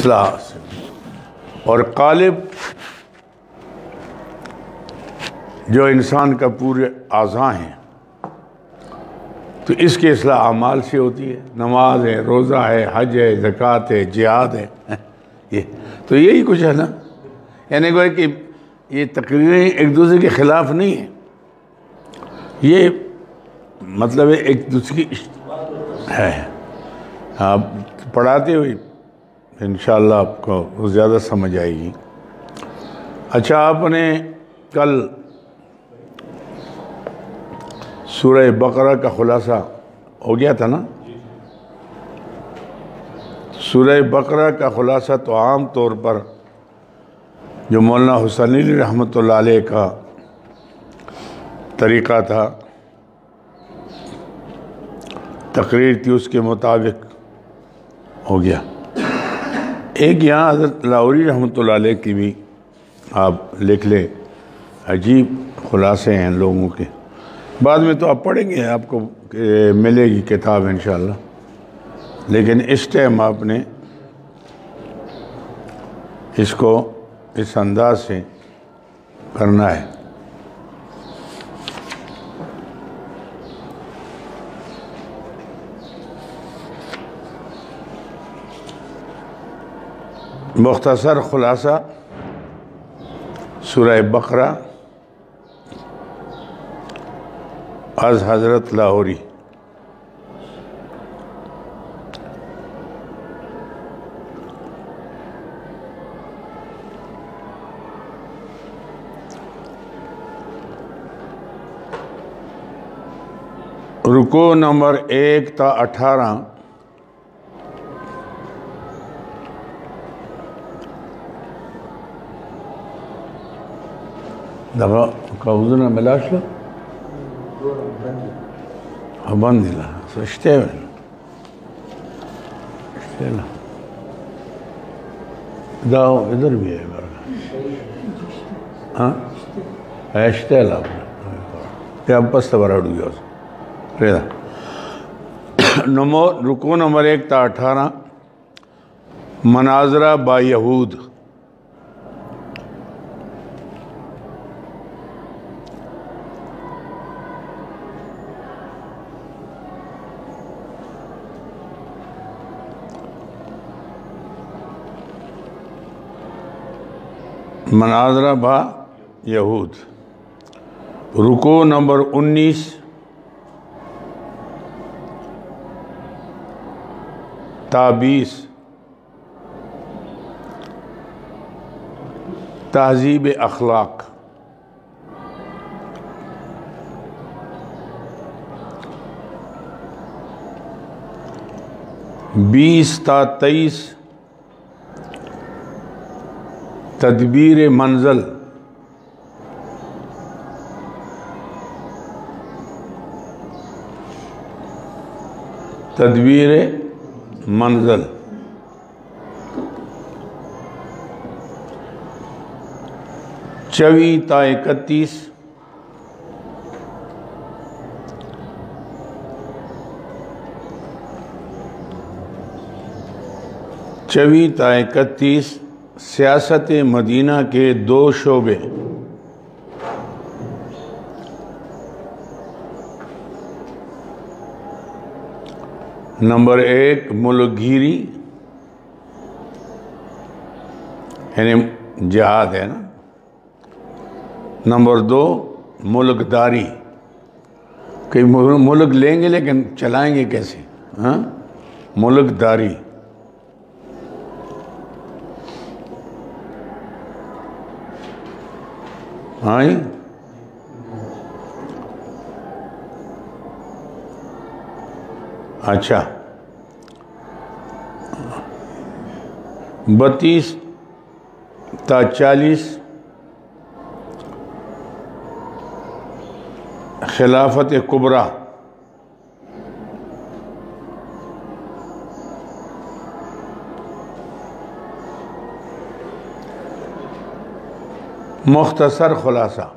اصلاح سے اور قالب جو انسان کا پورے اعضاء ہیں تو اس کی اصلاح اعمال سے ہوتی ہے. نماز ہے، روزہ ہے، حج ہے، زکوٰۃ ہے، جہاد ہے. یہ تو یہی کچھ ہے نا. یعنی گویا کہ یہ تقریریں ایک دوسرے کے خلاف نہیں ہیں، یہ مطلب ہے ایک دوسرے کی ہے. آپ پڑھاتے ہوئے انشاءاللہ آپ کو زیادہ سمجھ آئے گی. اچھا، آپ نے کل سورہ بقرہ کا خلاصہ ہو گیا تھا نا؟ سورہ بقرہ کا خلاصہ تو عام طور پر جو مولانا حسین علی رحمۃ اللہ علیہ کا طریقہ تھا، تقریر تھی، اس کے مطابق ہو گیا. ایک یہاں حضرت لاہوری رحمۃ اللہ علیہ کی بھی آپ لکھ لیں، عجیب خلاصے ہیں لوگوں کے. بعد میں تو آپ پڑھیں گے، آپ کو ملے گی کتاب انشاءاللہ، لیکن اس ٹائم آپ نے اس کو اس انداز سے کرنا ہے. مختصر خلاصہ سورہ بقرہ از حضرت لاہوری. رکوع نمبر 1 تا 18 دغه قوزونه ملاشله باندې لا شته دا ادھر بھی ہے ہاں اشته لا کیا پس تبراڑو گیا ریدا. رکوع نمبر 1 تا 18 مناظرہ با یہود. مناظرہ با یہود. رکوع نمبر 19 تا 20 تہذیب اخلاق. بیس تا 23 تدبیر منزل. تدبیر منزل. 24 تا 31 24 تا 31 سیاست مدینہ کے 2 شعبے. نمبر 1 ملک گیری یعنی جہاد ہے نا. نمبر 2 ملک داری، کہ ملک لیں گے لیکن چلائیں گے کیسے؟ ہاں، ملک داری. ہاں اچھا. 32 تا 40 خلافت کبریٰ. مختصر خلاصہ.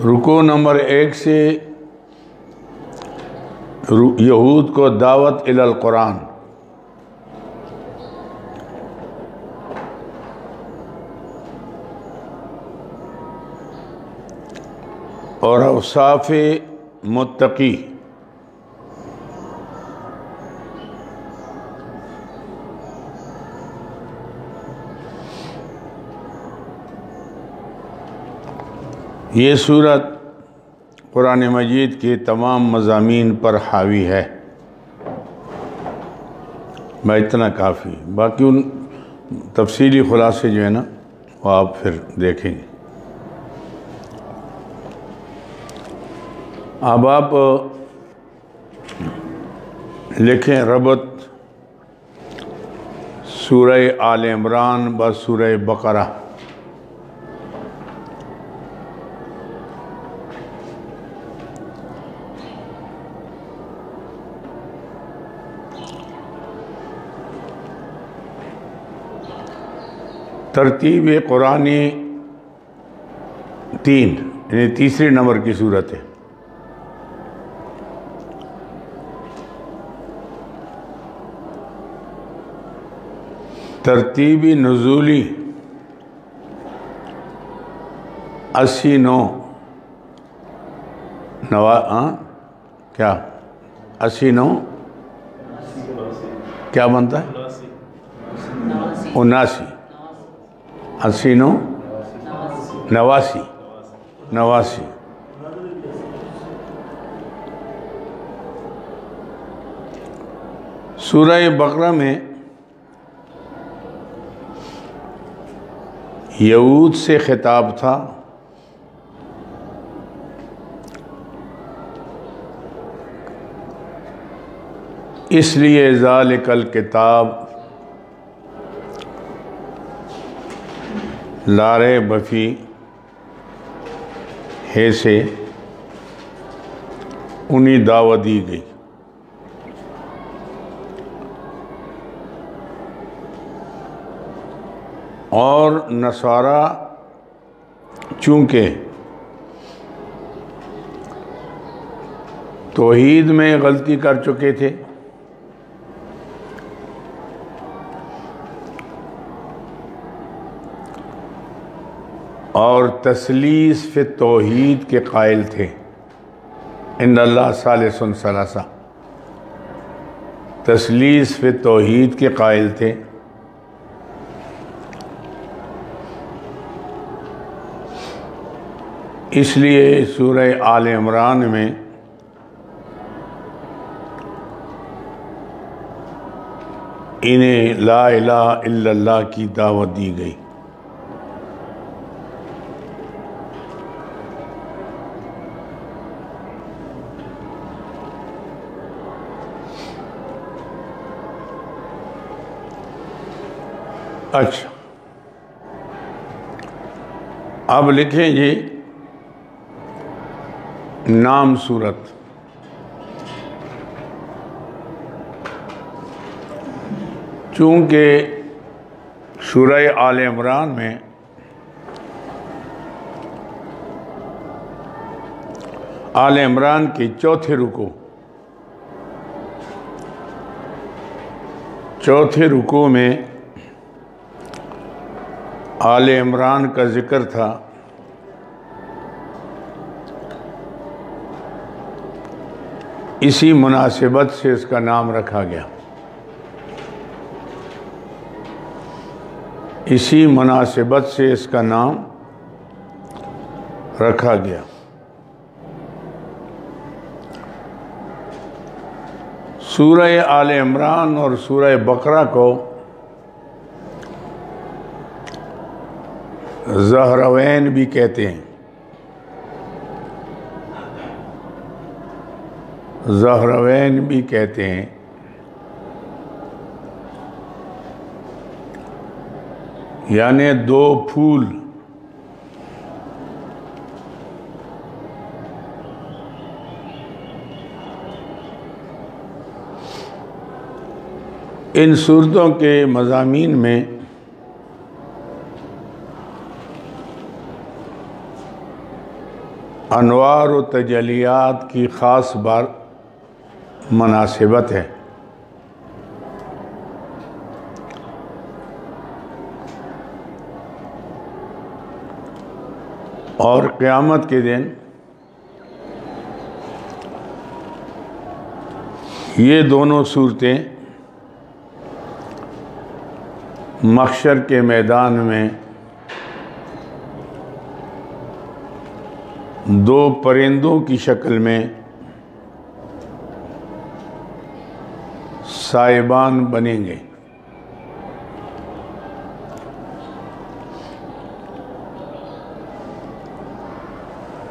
رکوع نمبر 1 سے یہود کو دعوت الی القرآن، اور اوصاف متقی، یہ صورت قرآن مجید کے تمام مضامین پر حاوی ہے۔ میں اتنا کافی، باقی ان تفصیلی خلاصے جو ہے نا وہ آپ پھر دیکھیں گے۔ اب آپ لکھیں ربط سورہ آل عمران با سورہ بقرہ۔ ترتیب قرآنی 3، یعنی تیسرے نمبر کی صورت ہے۔ ترتیبی نزولی 89 کیا 89 کیا بنتا ہے 79 89 89 سورہ بقرہ میں یہود سے خطاب تھا، اس لیے ذالک الکتاب لا ریب فیہ ہے سے انہیں دعوت دی گئی۔ اور نصارہ چونکہ توحید میں غلطی کر چکے تھے، اور تثلیث فی توحید کے قائل تھے، ان اللہ ثالث ثلاثہ، تثلیث فی توحید کے قائل تھے، اس لیے سورہ آل عمران میں انہیں لا الہ الا اللہ کی دعوت دی گئی۔ اچھا، اب لکھیں جی نام صورت۔ چونکہ سورہ آل عمران میں آل عمران کی چوتھے رکوع میں آل عمران کا ذکر تھا، اسی مناسبت سے اس کا نام رکھا گیا، اسی مناسبت سے اس کا نام رکھا گیا۔ سورہ آل عمران اور سورہ بقرہ کو زہروین بھی کہتے ہیں، زہروین بھی کہتے ہیں، یعنی دو پھول۔ ان صورتوں کے مضامین میں انوار و تجلیات کی خاص مناسبت ہے۔ اور قیامت کے دن یہ دونوں صورتیں محشر کے میدان میں دو پرندوں کی شکل میں سائبان بنیں گے۔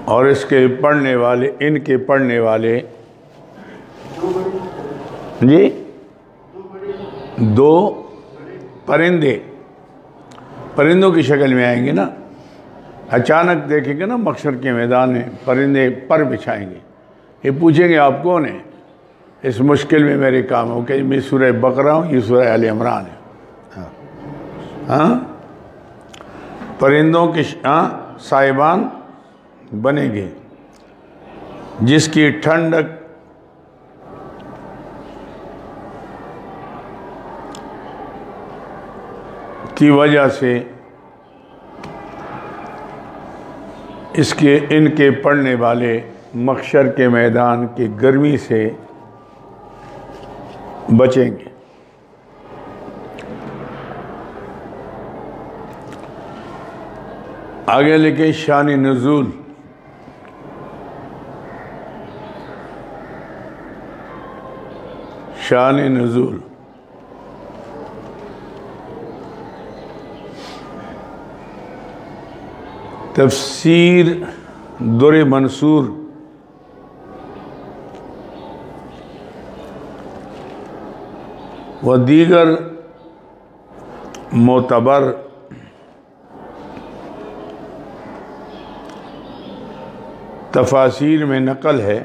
اور اس کے پڑھنے والے، ان کے پڑھنے والے جی دو پرندوں کی شکل میں آئیں گے نا۔ اچانک دیکھیں گے نا محشر کے میدان میں پرندے پر بچھائیں گے، یہ پوچھیں گے آپ کون ہیں؟ اس مشکل میں میرے کام ہو کہ میں سورہ بقرہ ہوں، یہ سورہ آل عمران ہے۔ ہاں پرندوں کے سائبان بنیں گے جس کی ٹھنڈک کی وجہ سے ان کے پڑھنے والے محشر کے میدان کی گرمی سے بچیں گے۔ آگے لکھیں شان نزول۔ شان نزول تفسیر در منصور و دیگر معتبر تفاسیر میں نقل ہے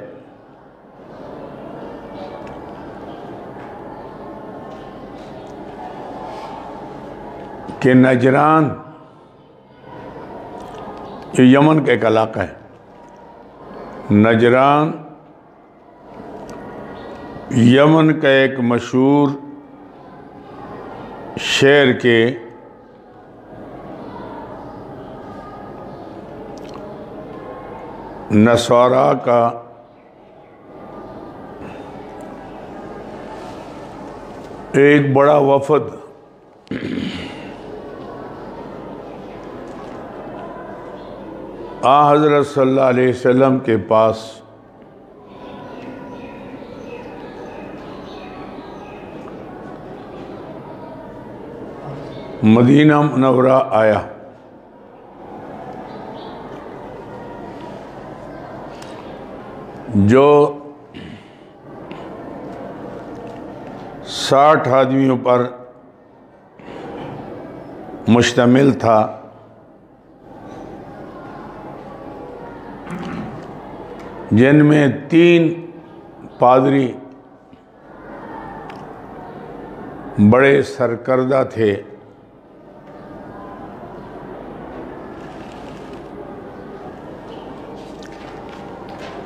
کہ نجران، یہ یمن کا ایک علاقہ ہے، نجران یمن کا ایک مشہور شہر کے نصارا کا ایک بڑا وفد حضرت صلی اللہ علیہ وسلم کے پاس مدینہ منورہ آیا۔ جو 60 آدمیوں پر مشتمل تھا، جن میں 3 پادری بڑے سرکردہ تھے،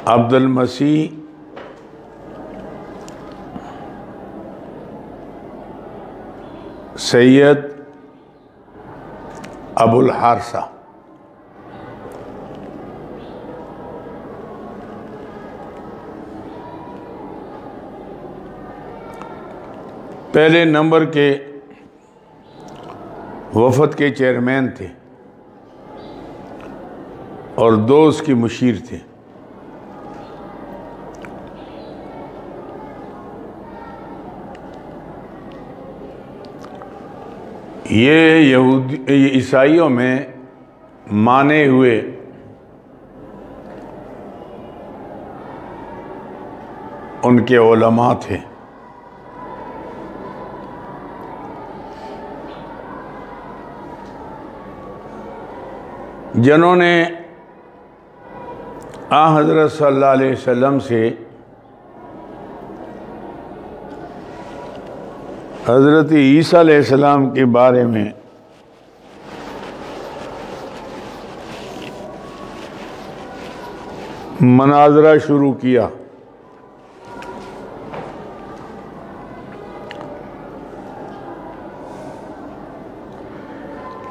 عبد المسیح، سید ابو الحارثہ۔ پہلے نمبر کے وفد کے چیئرمین تھے اور 2 اس کی مشیر تھے۔ یہ عیسائیوں میں مانے ہوئے ان کے علماء تھے۔ جنہوں نے حضرت صلی اللہ علیہ وسلم سے حضرت عیسیٰ علیہ السلام کے بارے میں مناظرہ شروع کیا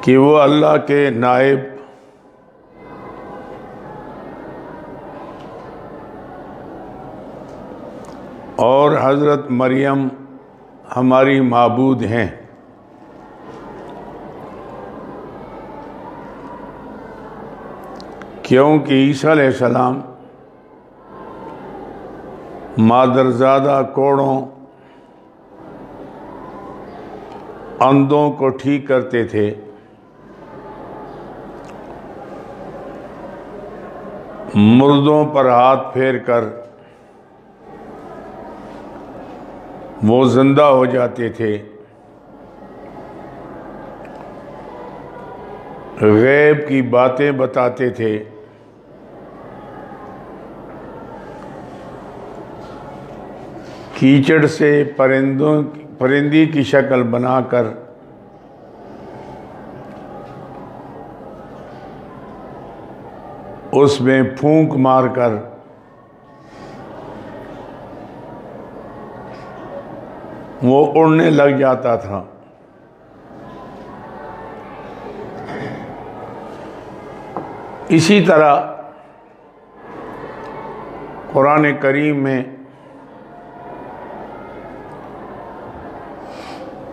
کہ وہ اللہ کے نائب اور حضرت مریم ہماری معبود ہیں، کیونکہ عیسیٰ علیہ السلام مادرزادہ کوڑوں اندھوں کو ٹھیک کرتے تھے، مردوں پر ہاتھ پھیر کر وہ زندہ ہو جاتے تھے، غیب کی باتیں بتاتے تھے، کیچڑ سے پرندی کی شکل بنا کر اس میں پھونک مار کر وہ اڑنے لگ جاتا تھا۔ اسی طرح قرآن کریم میں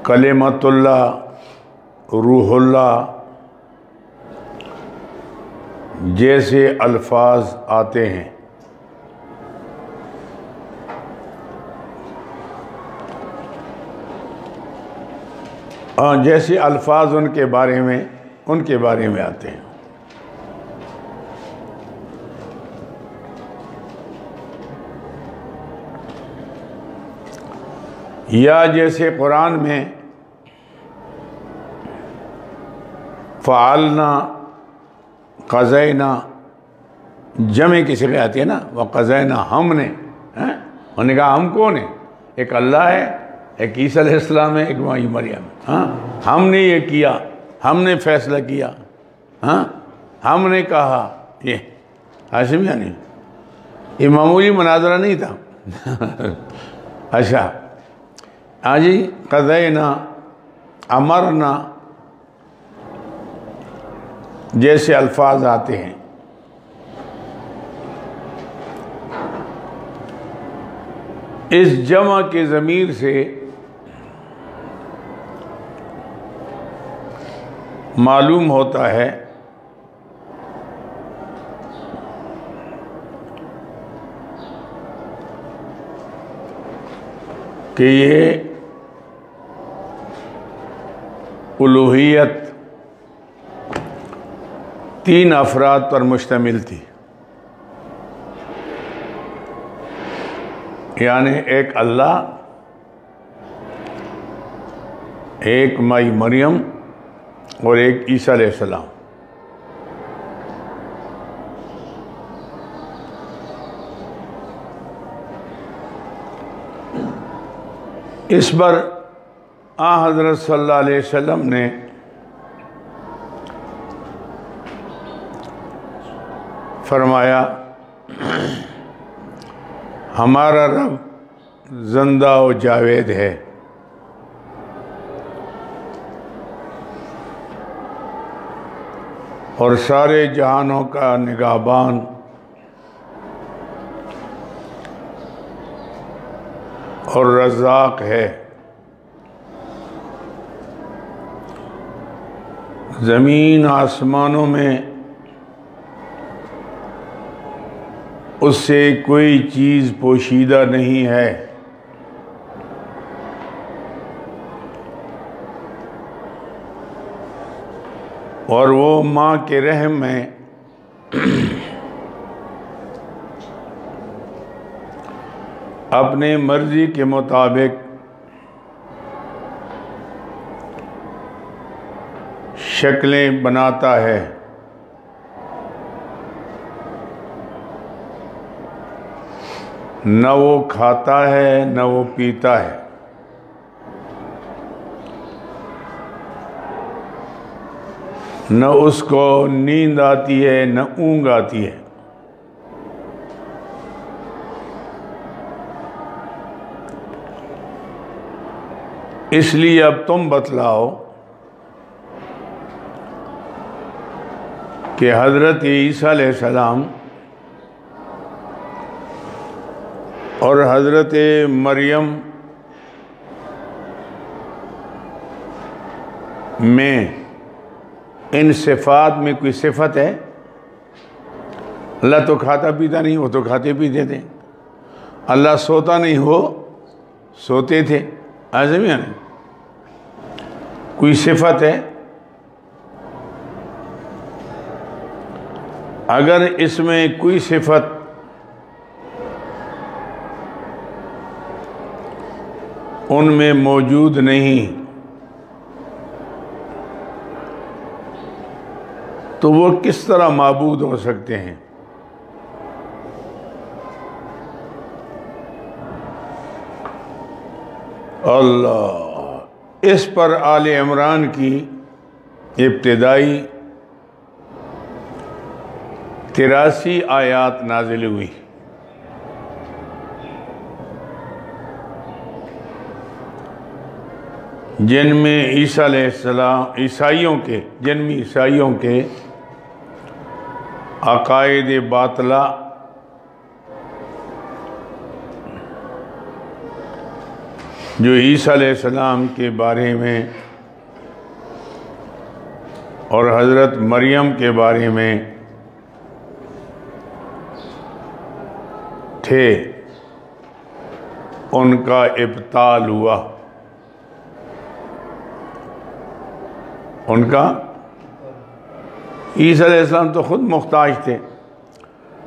کلمۃ اللہ، روح اللہ جیسے الفاظ آتے ہیں۔ جیسے الفاظ ان کے بارے میں آتے ہیں۔ یا جیسے قرآن میں فعلنا، قضینا، جمع کی صیغہ آتی ہے نا، وقضینا، ہم نے، انہوں نے کہا ہم کون ہیں؟ ایک اللہ ہے، ایک عیسیٰ علیہ السلام ہے، ایک مائی مریم ہے۔ ہم نے یہ کیا، ہم نے فیصلہ کیا، ہم نے کہا، یہ ہاشم یعنی یہ معمولی مناظرہ نہیں تھا۔ اچھا ہاں جی، قضینا، امرنا جیسے الفاظ آتے ہیں۔ اس جمع کے ضمیر سے معلوم ہوتا ہے کہ یہ الوہیت 3 افراد پر مشتمل تھی، یعنی ایک اللہ، ایک مائی مریم اور ایک عیسیٰ علیہ السلام۔ اس پر حضرت صلی اللہ علیہ وسلم نے فرمایا ہمارا رب زندہ و جاوید ہے، اور سارے جہانوں کا نگہبان، اور رزاق ہے۔ زمین آسمانوں میں اس سے کوئی چیز پوشیدہ نہیں ہے، اور وہ ماں کے رحم میں اپنے مرضی کے مطابق شکلیں بناتا ہے۔ نہ وہ کھاتا ہے نہ وہ پیتا ہے، نہ اس کو نیند آتی ہے نہ اونگ آتی ہے۔ اس لیے اب تم بتلاؤ کہ حضرت عیسیٰ علیہ السلام اور حضرت مریم میں ان صفات میں کوئی صفت ہے؟ اللہ تو کھاتا پیتا نہیں، وہ تو کھاتے پیتے تھے۔ اللہ سوتا نہیں، وہ سوتے تھے۔ آزمی ہے نا؟ کوئی صفت ہے؟ اگر اس میں کوئی صفت ان میں موجود نہیں تو وہ کس طرح معبود ہو سکتے ہیں؟ اللہ، اس پر آل عمران کی ابتدائی 83 آیات نازل ہوئی، جن میں عیسیٰ علیہ السلام جن میں عیسائیوں کے عقائد باطلہ جو عیسیٰ علیہ السلام کے بارے میں اور حضرت مریم کے بارے میں تھے، ان کا ابطال ہوا۔ ان کا عیسیٰ علیہ السلام تو خود محتاج تھے،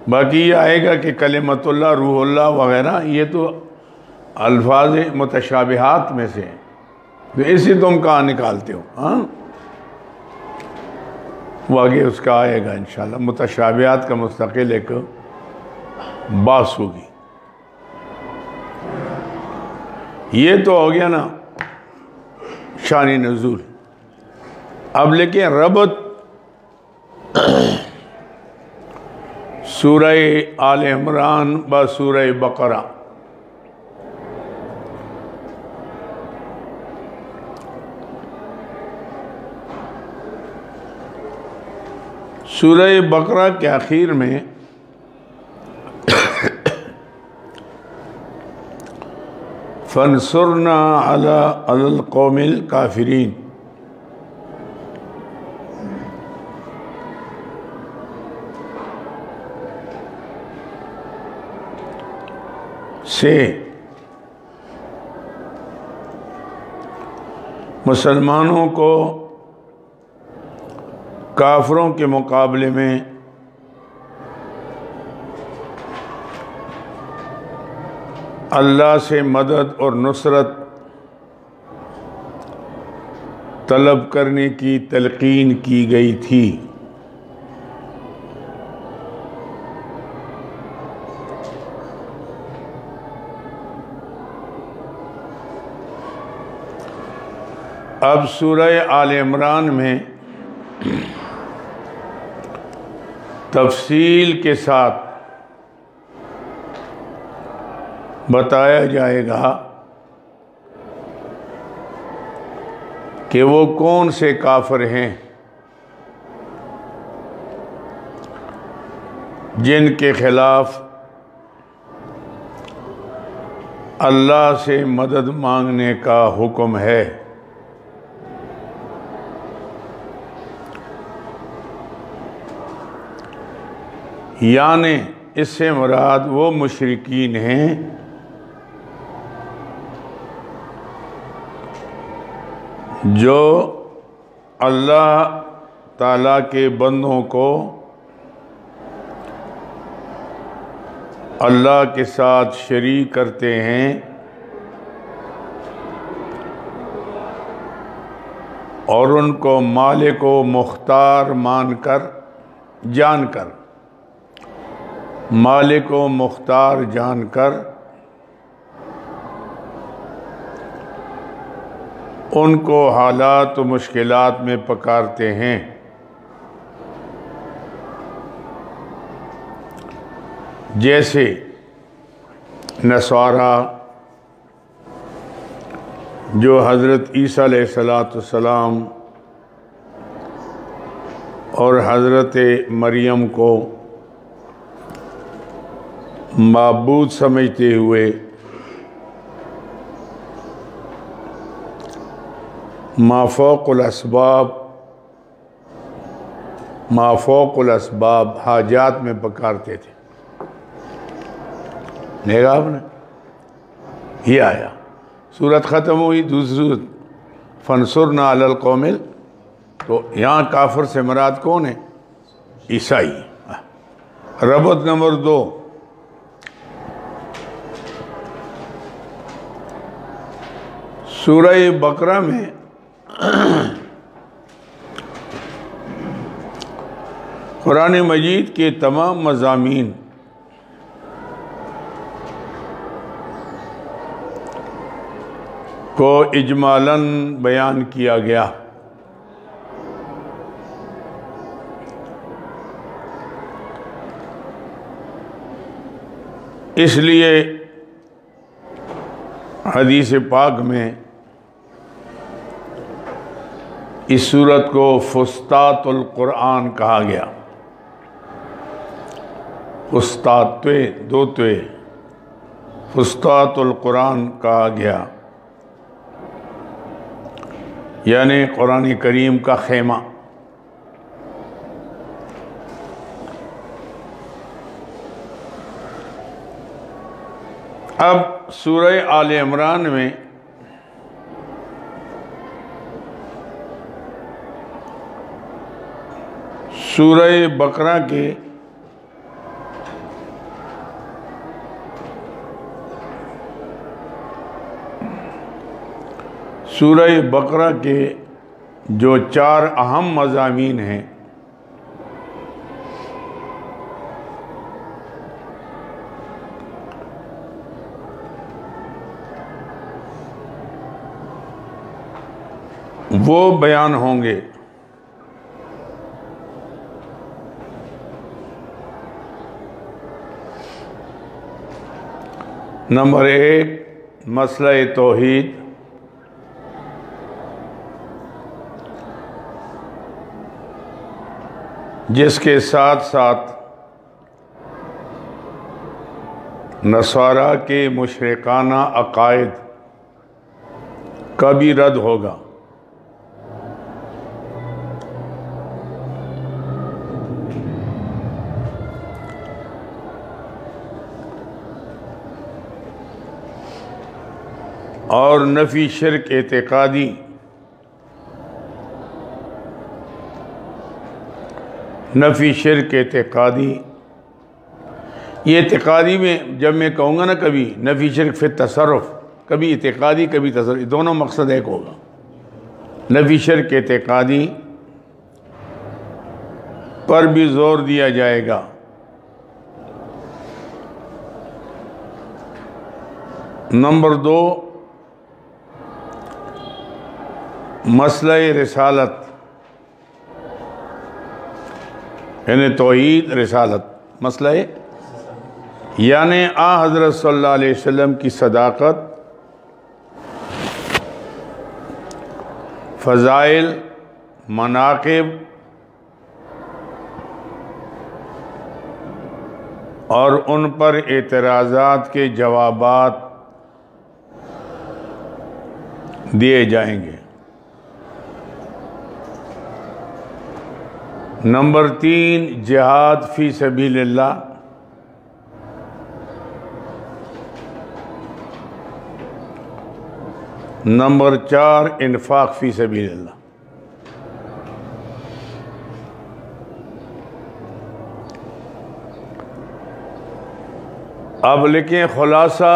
باقی یہ آئے گا کہ کلمت اللہ، روح اللہ وغیرہ، یہ تو الفاظ متشابہات میں سے، تو اسی تم کہاں نکالتے ہو؟ ہاں، وہ آگے اس کا آئے گا انشاءاللہ، متشابہات کا مستقل ایک باس ہوگی۔ یہ تو ہو گیا نا شان نزول۔ اب لیکن ربط سورہ آل عمران با سورہ بقرہ، سورہ بقرہ کے آخر میں فَانْصُرْنَا عَلَى الْقَوْمِ الْكَافِرِينَ سے مسلمانوں کو کافروں کے مقابلے میں اللہ سے مدد اور نصرت طلب کرنے کی تلقین کی گئی تھی۔ اب سورہ آل عمران میں تفصیل کے ساتھ بتایا جائے گا کہ وہ کون سے کافر ہیں جن کے خلاف اللہ سے مدد مانگنے کا حکم ہے۔ یعنی اس سے مراد وہ مشرکین ہیں جو اللہ تعالیٰ کے بندوں کو اللہ کے ساتھ شریک کرتے ہیں اور ان کو مالک و مختار مالک و مختار جان کر ان کو حالات و مشکلات میں پکارتے ہیں۔ جیسے نصارہ جو حضرت عیسیٰ علیہ السلام اور حضرت مریم کو معبود سمجھتے ہوئے مافوق الاسباب حاجات میں پکارتے تھے. دیکھا آپ نے، یہ آیا. سورت ختم ہوئی، دوسری سورت فانصرنا علی القوم، تو یہاں کافر سے مراد کون ہے؟ عیسائی. ربط نمبر 2، سورہ بقرہ میں قرآن مجید کے تمام مضامین کو اجمالاً بیان کیا گیا. اس لیے حدیث پاک میں اس سورت کو فسطاط القرآن کہا گیا. فسطاط دو توے، فسطاط القرآن کہا گیا، یعنی قرآن کریم کا خیمہ. اب سورہ آل عمران میں سورہ بقرہ کے جو 4 اہم مضامین ہیں، وہ بیان ہوں گے. نمبر 1، مسئلہ توحید. جس کے ساتھ ساتھ نصارہ کے مشرکانہ عقائد کا بھی رد ہوگا. اور نفی شرک اعتقادی، یہ اعتقادی میں جب میں کہوں گا نا، کبھی نفی شرک فی تصرف، کبھی اعتقادی کبھی تصرف، دونوں مقصد ایک ہوگا. نفی شرک اعتقادی پر بھی زور دیا جائے گا. نمبر 2، مسئلہ رسالت، یعنی توحید رسالت. مسئلہ یعنی حضرت صلی اللہ علیہ وسلم کی صداقت، فضائل، مناقب اور ان پر اعتراضات کے جوابات دیے جائیں گے. نمبر 3، جہاد فی سبیل اللہ. نمبر 4، انفاق فی سبیل اللہ. اب لکھیں خلاصہ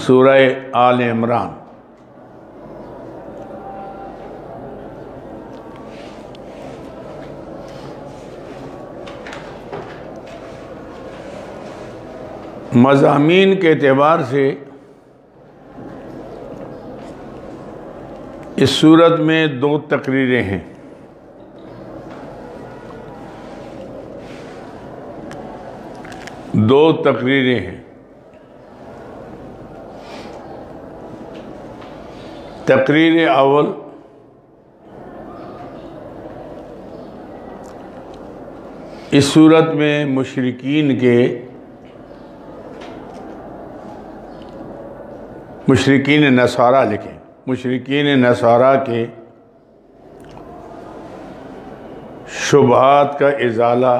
سورہ آل عمران. مضامین کے اعتبار سے اس سورت میں 2 تقریریں ہیں. تقریر اول اس صورت میں مشرکین نصارہ لکھیں، مشرکین نصارہ کے شبہات کا ازالہ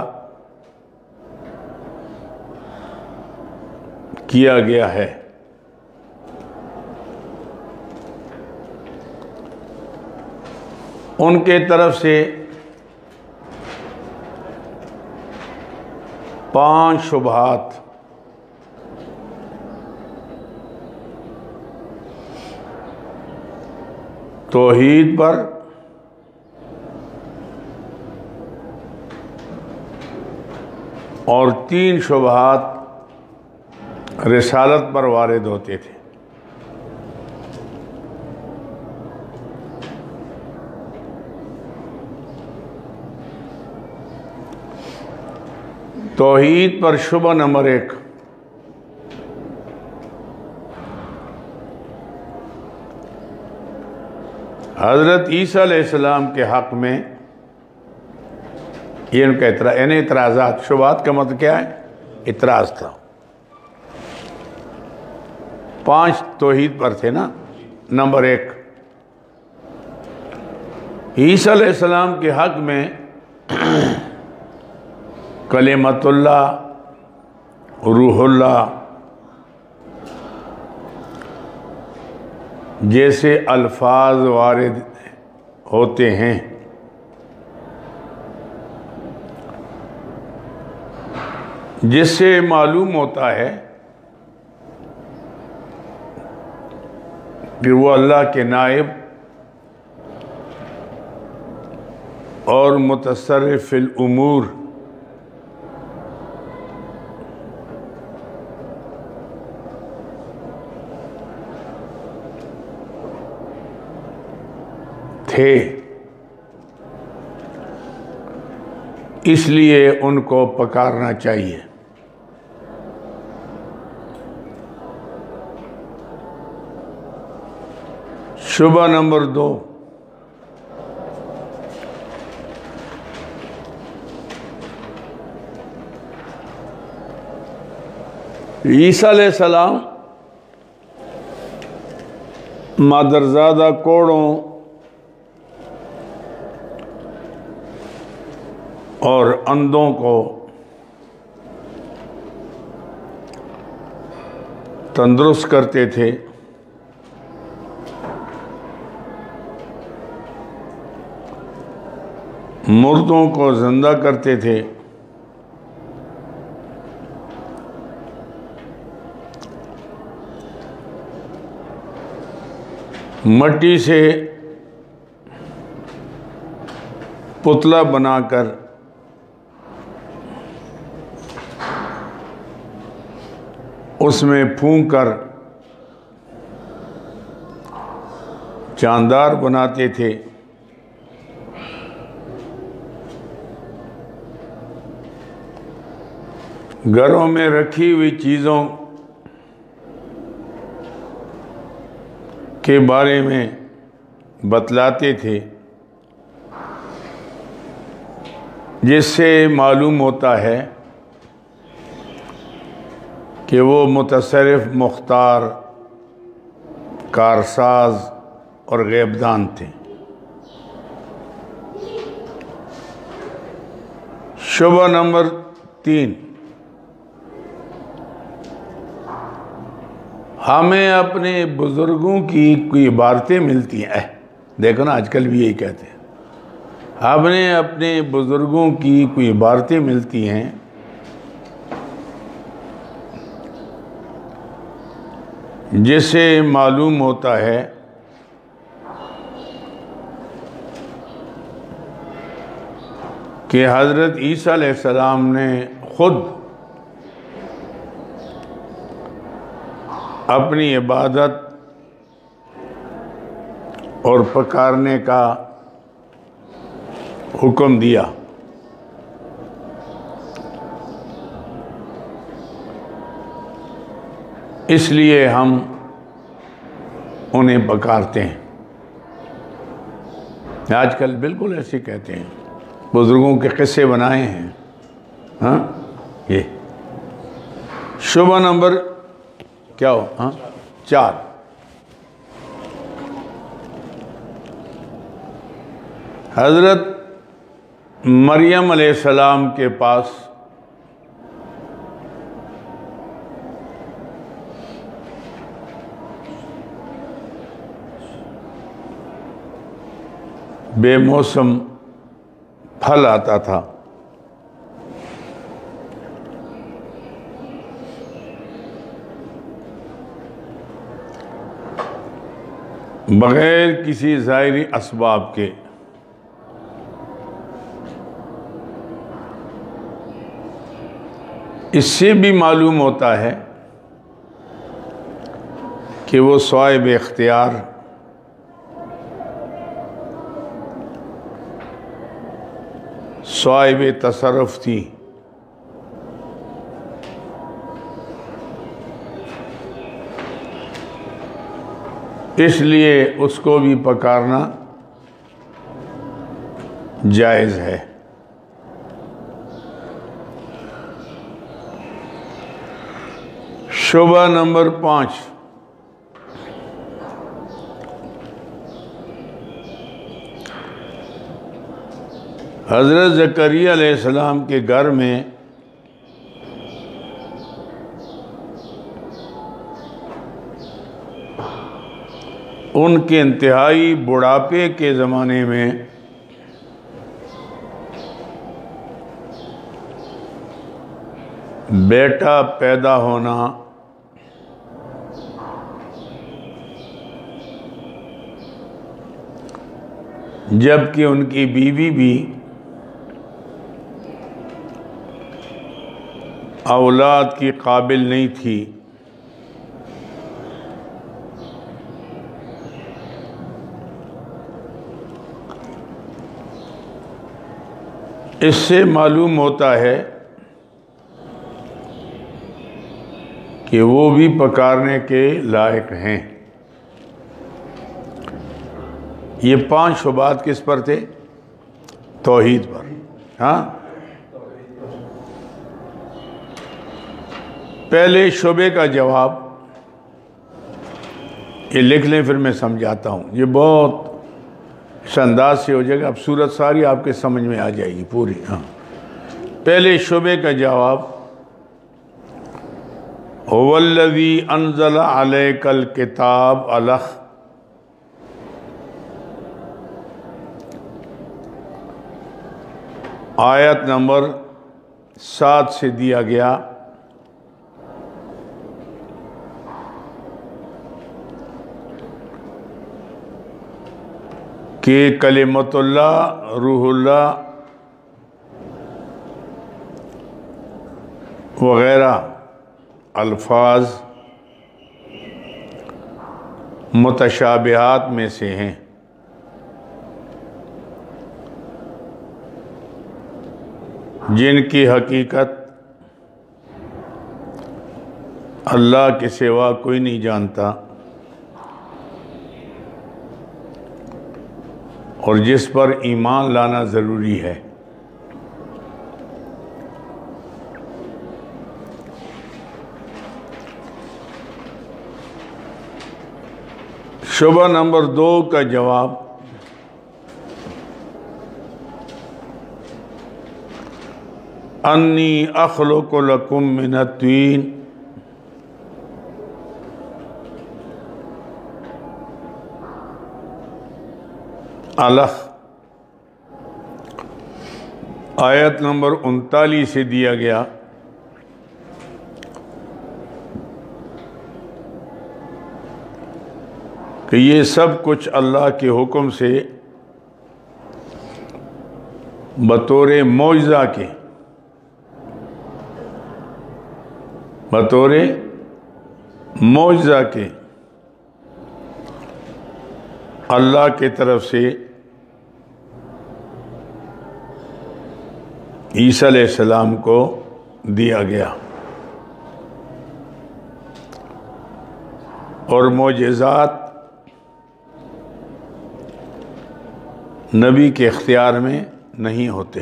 کیا گیا ہے۔ ان کے طرف سے 5 شبہات توحید پر، اور 3 شبہات رسالت پر وارد ہوتے تھے۔ توحید پر شبہ نمبر 1، حضرت عیسیٰ علیہ السلام کے حق میں یہ ان کا اعتراضات، شبہات کا مطلب کیا ہے؟ اعتراض تھا۔ 5 توحید پر تھے نا۔ نمبر 1، عیسیٰ علیہ السلام کے حق میں کلمۃ اللہ، روح اللہ جیسے الفاظ وارد ہوتے ہیں، جس سے معلوم ہوتا ہے کہ وہ اللہ کے نائب اور متصرف فی الامور تھے، اس لیے ان کو پکارنا چاہیے۔ شبہ نمبر 2، عیسیٰ علیہ السلام مادرزادہ کوڑوں اور اندھوں کو تندرست کرتے تھے، مردوں کو زندہ کرتے تھے، مٹی سے پتلا بنا کر اس میں پھونک کر چاندار بناتے تھے، گھروں میں رکھی ہوئی چیزوں کے بارے میں بتلاتے تھے، جس سے معلوم ہوتا ہے کہ وہ متصرف، مختار، کارساز اور غیبدان تھے۔ شبہ نمبر 3، ہمیں اپنے بزرگوں کی کوئی عبارتیں ملتی ہیں، دیکھو نا آج کل بھی یہی کہتے ہیں، ہمیں اپنے بزرگوں کی کوئی عبارتیں ملتی ہیں جس سے معلوم ہوتا ہے کہ حضرت عیسیٰ علیہ السلام نے خود اپنی عبادت اور پکارنے کا حکم دیا۔ اس لیے ہم انہیں پکارتے ہیں۔ آج کل بالکل ایسے کہتے ہیں، بزرگوں کے قصے بنائے ہیں، ہاں یہ شبہ نمبر کیا ہو؟ ہاں 4. حضرت مریم علیہ السلام کے پاس بے موسم پھل آتا تھا. بغیر کسی ظاہری اسباب کے. اس سے بھی معلوم ہوتا ہے کہ وہ صاحب اختیار صاحب تصرف تھی. اس لیے اس کو بھی پکارنا جائز ہے. شبہ نمبر 5. حضرت زکریا علیہ السلام کے گھر میں ان کے انتہائی بڑھاپے کے زمانے میں بیٹا پیدا ہونا جبکہ ان کی بیوی بھی اولاد کی قابل نہیں تھی، اس سے معلوم ہوتا ہے کہ وہ بھی پکارنے کے لائق ہیں. یہ 5 شبہات کس پر تھے؟ توحید پر. ہاں پہلے شبے کا جواب یہ لکھ لیں، پھر میں سمجھاتا ہوں. یہ بہت اس انداز سے ہو جائے گا، اب صورت ساری آپ کے سمجھ میں آ جائے گی پوری. ہاں پہلے شبے کا جواب هو الذی انزل علیک الکتاب الخ. آیت نمبر 7 سے دیا گیا کہ کلمت اللہ روح اللہ وغیرہ الفاظ متشابہات میں سے ہیں، جن کی حقیقت اللہ کے سوا کوئی نہیں جانتا، اور جس پر ایمان لانا ضروری ہے. شبہ نمبر 2 کا جواب انی اخلق لکم من الطین الخ. آیت نمبر 39 سے دیا گیا کہ یہ سب کچھ اللہ کے حکم سے بطور معجزہ کے اللہ کی طرف سے عیسیٰ علیہ السلام کو دیا گیا، اور معجزات نبی کے اختیار میں نہیں ہوتے.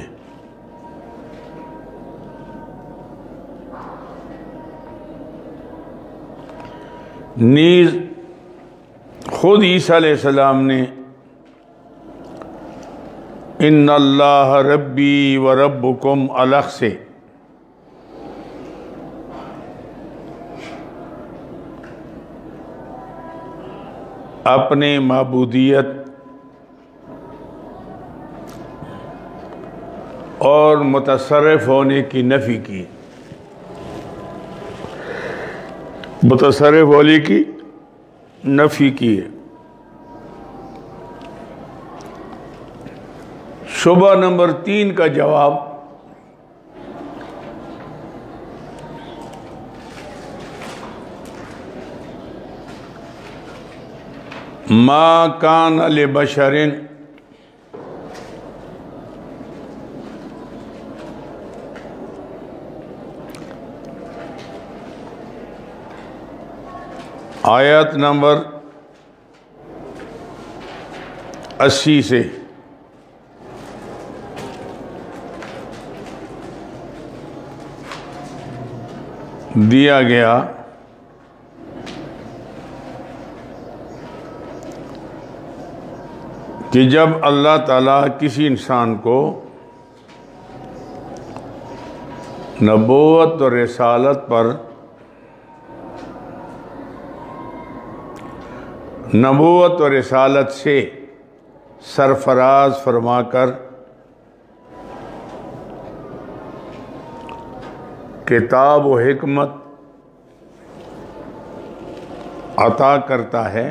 نیز خود عیسیٰ علیہ السلام نے ان اللہ ربی و ربکم الگ سے اپنے معبودیت اور متصرف ہونے کی نفی کی، متصرف ہونے کی نفی کی ہے۔ شبہ نمبر 3 کا جواب ما کان لبشر آیت نمبر 80 سے دیا گیا کہ جب اللہ تعالیٰ کسی انسان کو نبوت اور رسالت پر نبوت اور رسالت سے سرفراز فرما کر کتاب و حکمت عطا کرتا ہے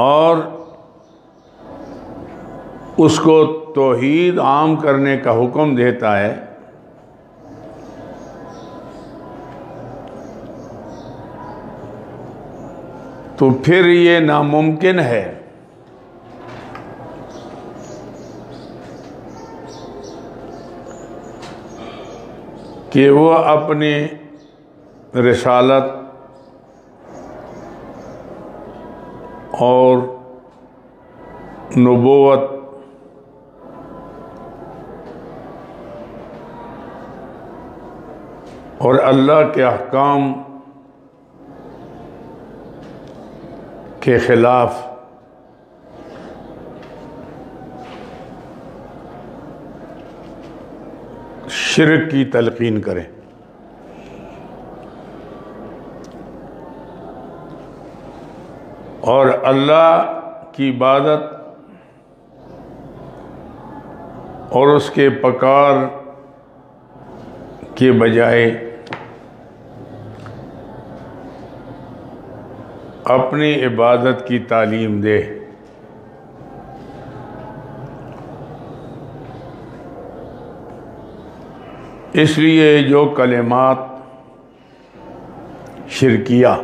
اور اس کو توحید عام کرنے کا حکم دیتا ہے، تو پھر یہ ناممکن ہے کہ وہ اپنی رسالت اور نبوت اور اللہ کے احکام کے خلاف شرک کی تلقین کریں۔ اور اللہ کی عبادت اور اس کے پکار کے بجائے اپنی عبادت کی تعلیم دے۔ اس لیے جو کلمات شرکیہ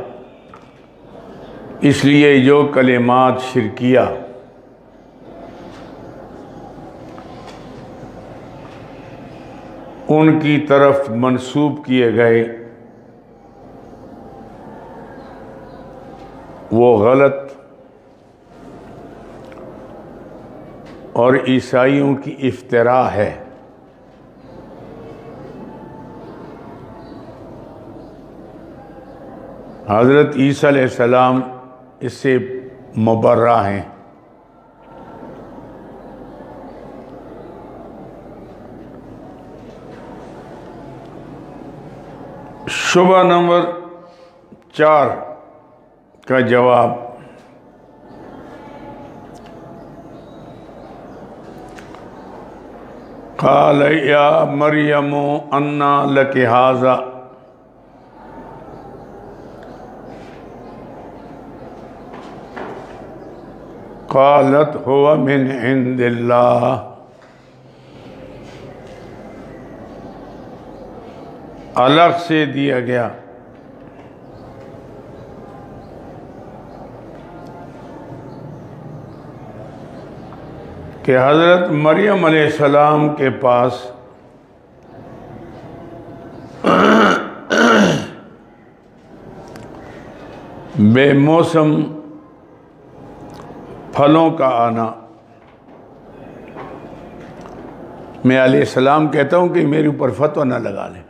ان کی طرف منسوب کیے گئے وہ غلط اور عیسائیوں کی افتراء ہے۔ حضرت عیسیٰ علیہ السلام اس سے مبرہ ہیں۔ شبہ نمبر 4 کا جواب قال یا مریم انا لک ھذا قالت هو من عند اللہ الگ سے دیا گیا کہ حضرت مریم علیہ السلام کے پاس بے موسم پھلوں کا آنا میں علیہ السلام کہتا ہوں کہ میرے اوپر فتویٰ نہ لگا لیں.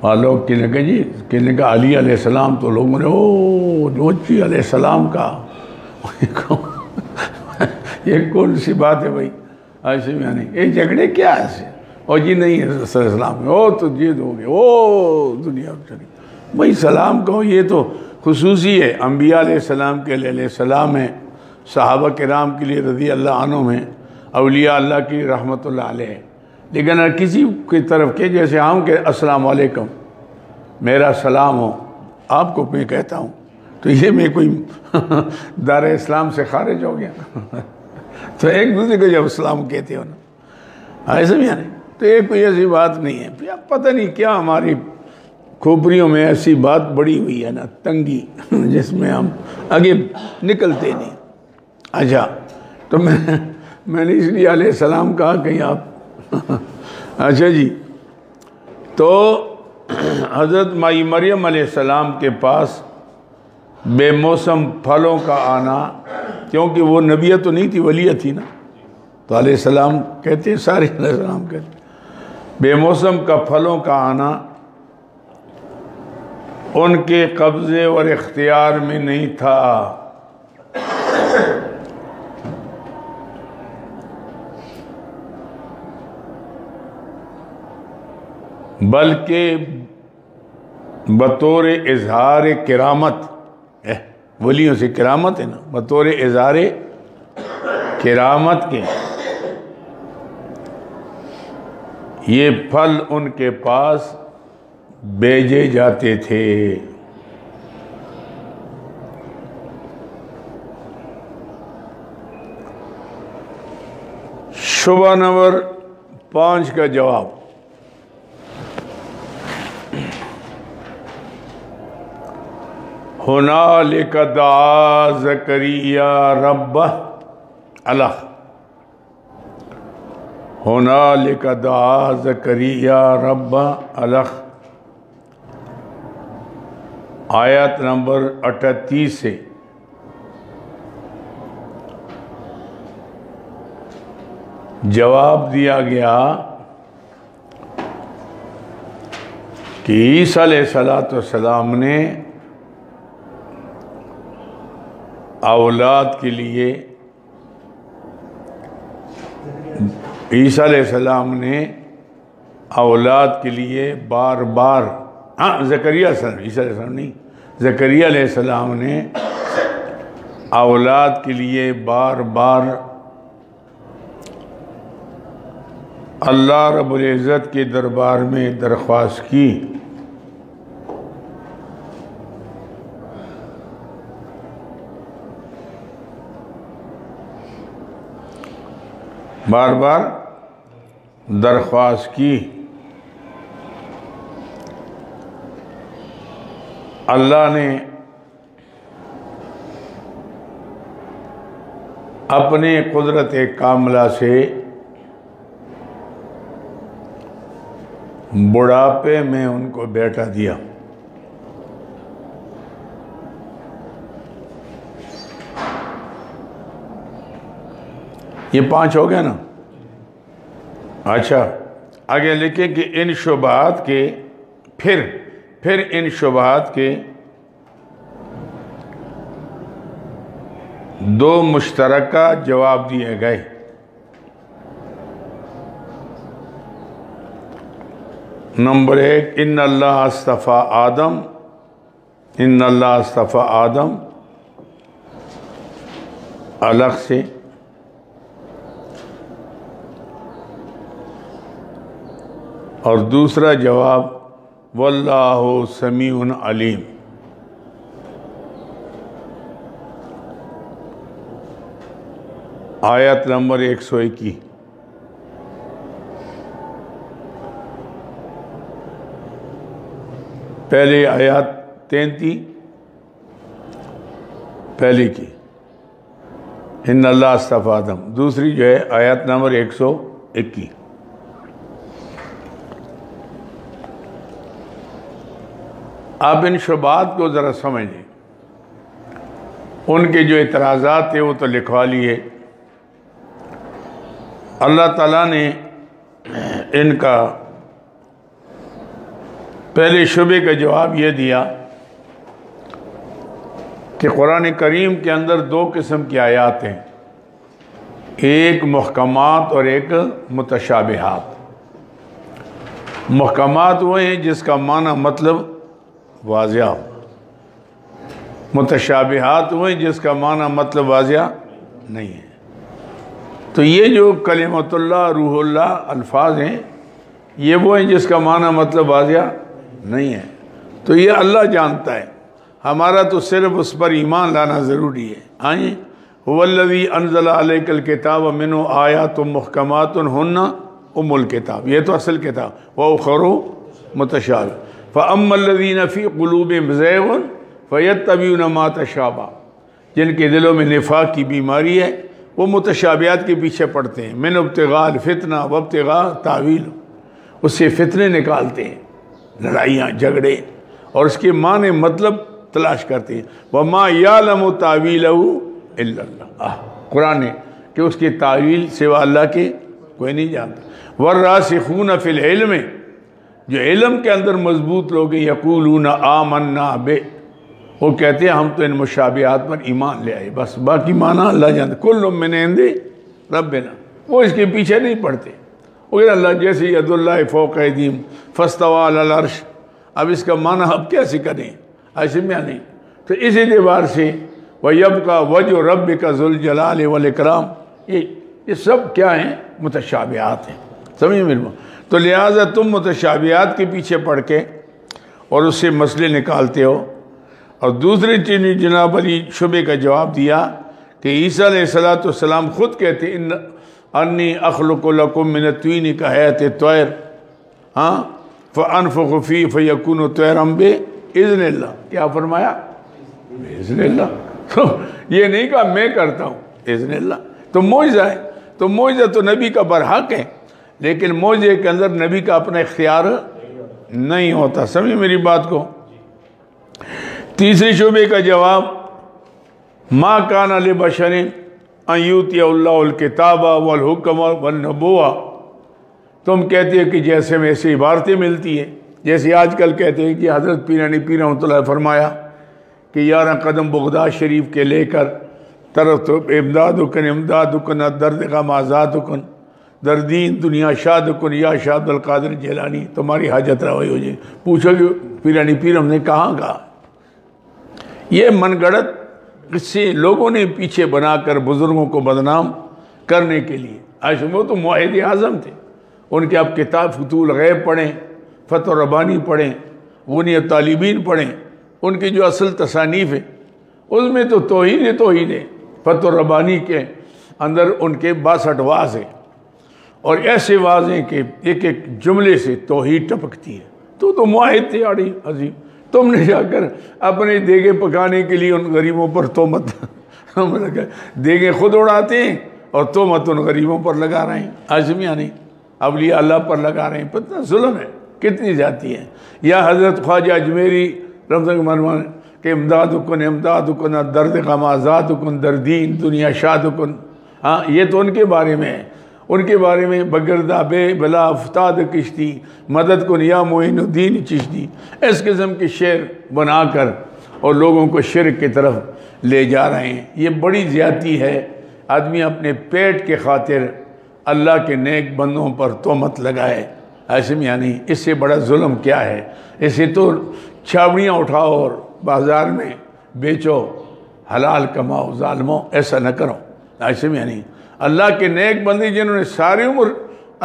اور لوگ کہنے کا علی علیہ السلام تو لوگوں نے نوچی علیہ السلام کا یہ کون سی بات ہے بھائی؟ ایسے میں نہیں، یہ جھگڑے کیا ایسے؟ اور جی نہیں ہے صلی اللہ علیہ وسلم میں تو یہ دو گے دنیا چلی بھائی سلام کہو. یہ تو خصوصی ہے انبیاء علیہ السلام کے علیہ السلام ہے، صحابہ کرام کے لیے رضی اللہ عنہم ہیں، اولیاء اللہ کی رحمت اللہ علیہ. لیکن اگر کسی کی طرف کے جیسے ہم کہ السلام علیکم میرا سلام ہو، آپ کو میں کہتا ہوں، تو یہ میں کوئی دار اسلام سے خارج ہو گیا؟ تو ایک دوسرے کو جب اسلام کہتے ہو نا، ایسے بھی نہیں، تو یہ کوئی ایسی بات نہیں ہے. پتہ نہیں کیا ہماری کھوپڑیوں میں ایسی بات بڑی ہوئی ہے نا، تنگی، جس میں ہم آگے نکلتے نہیں. اچھا، تو میں نے اس لیے علیہ السلام کہا کہ آپ اچھا جی. تو حضرت مائی مریم علیہ السلام کے پاس بے موسم پھلوں کا آنا، کیونکہ وہ نبیہ تو نہیں تھی، ولیہ تھی نا، تو علیہ السلام کہتے ہیں، سارے علیہ السلام کہتے ہیں بے موسم کا پھلوں کا آنا ان کے قبضے اور اختیار میں نہیں تھا، بلکہ بطور اظہار کرامت، ولیوں سے کرامت ہے نا، بطور اظہار کرامت کے یہ پھل ان کے پاس بھیجے جاتے تھے. شبہ نمبر 5 کا جواب. ہنالک دعا زکریا ربہ الہ، ہنالک دعا زکریا ربہ الہ، آیت نمبر 38 سے. جواب دیا گیا کہ عیسیٰ علیہ السلام نے اولاد کے لیے، عیسیٰ علیہ السلام نے اولاد کے لیے بار بار، زکریا عیسیٰ علیہ السلام نہیں، زکریا علیہ السلام نے اولاد کے لیے بار بار اللہ رب العزت کے دربار میں درخواست کی. بار بار درخواست کی. اللہ نے اپنے قدرت کاملہ سے بڑھاپے میں ان کو بیٹا دیا. یہ 5 ہو گیا نا. اچھا، آگے لکھے کہ ان شبہات کے پھر ان شبہات کے 2 مشترکہ جواب دیے گئے. نمبر 1، ان اللہ اصطفیٰ آدم الگ سے، اور دوسرا جواب واللہ سمیع علیم. آیت نمبر 121. پہلی آیات 33 پہلی کی، ان اللہ اصطفیٰ آدم، دوسری جو ہے آیت نمبر 121. آپ ان شبہات کو ذرا سمجھ لیں. ان کے جو اعتراضات تھے وہ تو لکھوا لیے. اللہ تعالیٰ نے ان کا پہلے شبے کا جواب یہ دیا کہ قرآن کریم کے اندر دو قسم کی آیات ہیں، ایک محکمات اور ایک متشابہات۔ محکمات وہ ہیں جس کا معنی مطلب واضح ہو، متشابہات وہ ہیں جس کا معنی مطلب واضح نہیں ہے۔ تو یہ جو کلمۃ اللہ روح اللہ الفاظ ہیں، یہ وہ ہیں جس کا معنی مطلب واضح نہیں ہے، تو یہ اللہ جانتا ہے، ہمارا تو صرف اس پر ایمان لانا ضروری ہے۔ آئیں هو الذی انزل علیک الکتاب منہ آیات محکمات ہن ام الکتاب، یہ تو اصل کتاب، وأخر متشابہ، فأما الذین فی قلوبہم زیغ فیتبعون ما تشابہ، جن کے دلوں میں نفاق کی بیماری ہے وہ متشابہات کے پیچھے پڑتے ہیں، من ابتغاء الفتنہ وابتغاء تاویل، اس سے فتنے نکالتے ہیں، لڑائیاں جھگڑے، اور اس کے معنی مطلب تلاش کرتے ہیں۔ وَمَا يَعْلَمُ تَعْوِيلَهُ إِلَّا اللَّهُ، قرآن ہے کہ اس کی تعویل سوا اللہ کے کوئی نہیں جانتا۔ وَالرَّاسِخُونَ فِي الْعِلْمِ، جو علم کے اندر مضبوط لوگ ہیں، يَقُولُونَ آمَنَّا بِهِ، وہ کہتے ہیں ہم تو ان مشابہات پر ایمان لے آئے، بس باقی معنی اللہ جانتا۔ كُلٌّ مِّنْ عِندِ رَبِّنَا، وہ اس کے پیچھے نہیں پڑتے، وہ کہ اللہ جیسے ید اللہ فوق ایدیہم فاستویٰ علی العرش، اب اس کا معنی اب کیسے کریں، ایسے میں نہیں۔ تو اس اعتبار سے وَيَبْقَى وَجْهُ رَبِّكَ ذُو الْجَلَالِ وَالْإِكْرَامِ، یہ سب کیا ہیں؟ متشابہات ہیں، سمجھے میرے بھائی؟ تو لہٰذا تم متشابہات کے پیچھے پڑھ کے اور اس سے مسئلے نکالتے ہو۔ اور دوسری چیز جناب علی شبے کا جواب دیا کہ عیسیٰ علیہ السلام خود کہتے انی اخلق لکم من الطین کہیئۃ الطیر، ہاں فانفخ فیہ فیکون طیرا باذن اللہ، کیا فرمایا؟ باذن اللہ، تو یہ نہیں کہا میں کرتا ہوں، باذن اللہ۔ تو معجزہ ہے، تو معجزہ تو نبی کا برحق ہے، لیکن معجزے کے اندر نبی کا اپنا اختیار نہیں ہوتا، سمجھے میری بات کو؟ تیسری شعبے کا جواب ما کان لبشر ان یؤتی اللہ الکتاب والحکم والنبوہ، تم کہتے ہیں کہ جیسے میں ایسی عبارتیں ملتی ہیں، جیسے آج کل کہتے ہیں کہ حضرت پیرانی پیر رحمۃ اللہ فرمایا کہ 11 قدم بغداد شریف کے لے کر طرف تو امداد کن امداد کن درد غم آزاد کن دردین دنیا شاد کن یا شاہ عبد القادر جیلانی، تمہاری حاجت روائی ہو جائے۔ پوچھو کہ پیرانی پیر ہم نے کہاں کہا؟ یہ من گڑت قصے لوگوں نے پیچھے بنا کر بزرگوں کو بدنام کرنے کے لیے، وہ تو موحد اعظم تھے، ان کے آپ کتاب فتوح الغیب پڑھیں، فتح ربانی پڑھیں، غنیۃ الطالبین پڑھیں، ان کی جو اصل تصانیف ہے اس میں تو توحید ہے، فتح ربانی کے اندر ان کے 62 واز ہیں، اور ایسے واز ہیں کہ ایک ایک جملے سے توحید ٹپکتی ہے۔ تو موحد تھے آڑی عظیم، تم نے جا کر اپنے دیگے پکانے کے لیے ان غریبوں پر تہمت دیگے خود اڑاتے ہیں اور تہمت ان غریبوں پر لگا رہے ہیں، آزمیاں نہیں، اولیاء اللہ پر لگا رہے ہیں، پتہ ظلم ہے کتنی جاتی ہے۔ یا حضرت خواجہ اجمیری رمضان مرمان کہ امداد کن درد غم آزاد کن دردین دنیا شاد کن، ہاں یہ تو ان کے بارے میں ہے، ان کے بارے میں بگردہ بے بلا افتاد کشتی مدد کن یا معین الدین چشتی، اس قسم کے شعر بنا کر اور لوگوں کو شرک کی طرف لے جا رہے ہیں۔ یہ بڑی زیادتی ہے، آدمی اپنے پیٹ کے خاطر اللہ کے نیک بندوں پر تہمت لگائے، ایسے میں یعنی اس سے بڑا ظلم کیا ہے؟ اسے تو چھاوڑیاں اٹھاؤ اور بازار میں بیچو، حلال کماؤ، ظالموں ایسا نہ کرو، ایسے میں یعنی اللہ کے نیک بندے جنہوں نے ساری عمر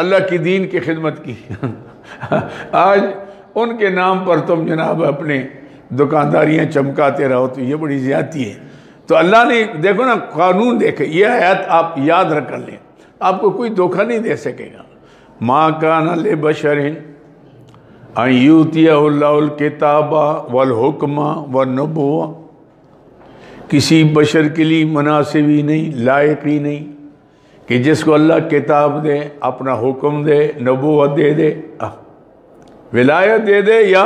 اللہ کی دین کی خدمت کی آج ان کے نام پر تم جناب اپنے دکانداریاں چمکاتے رہو، تو یہ بڑی زیادتی ہے۔ تو اللہ نے دیکھو نا قانون دیکھے، یہ آیت آپ یاد رکھ کر لیں، آپ کو کوئی دھوکہ نہیں دے سکے گا۔ ما کان لبشر ان یؤتیہ اللہ الکتاب والحکم والنبوہ، کسی بشر کے لیے مناسب ہی نہیں، لائق ہی نہیں کہ جس کو اللہ کتاب دے، اپنا حکم دے، نبوت دے دے، ولایت دے دے، یا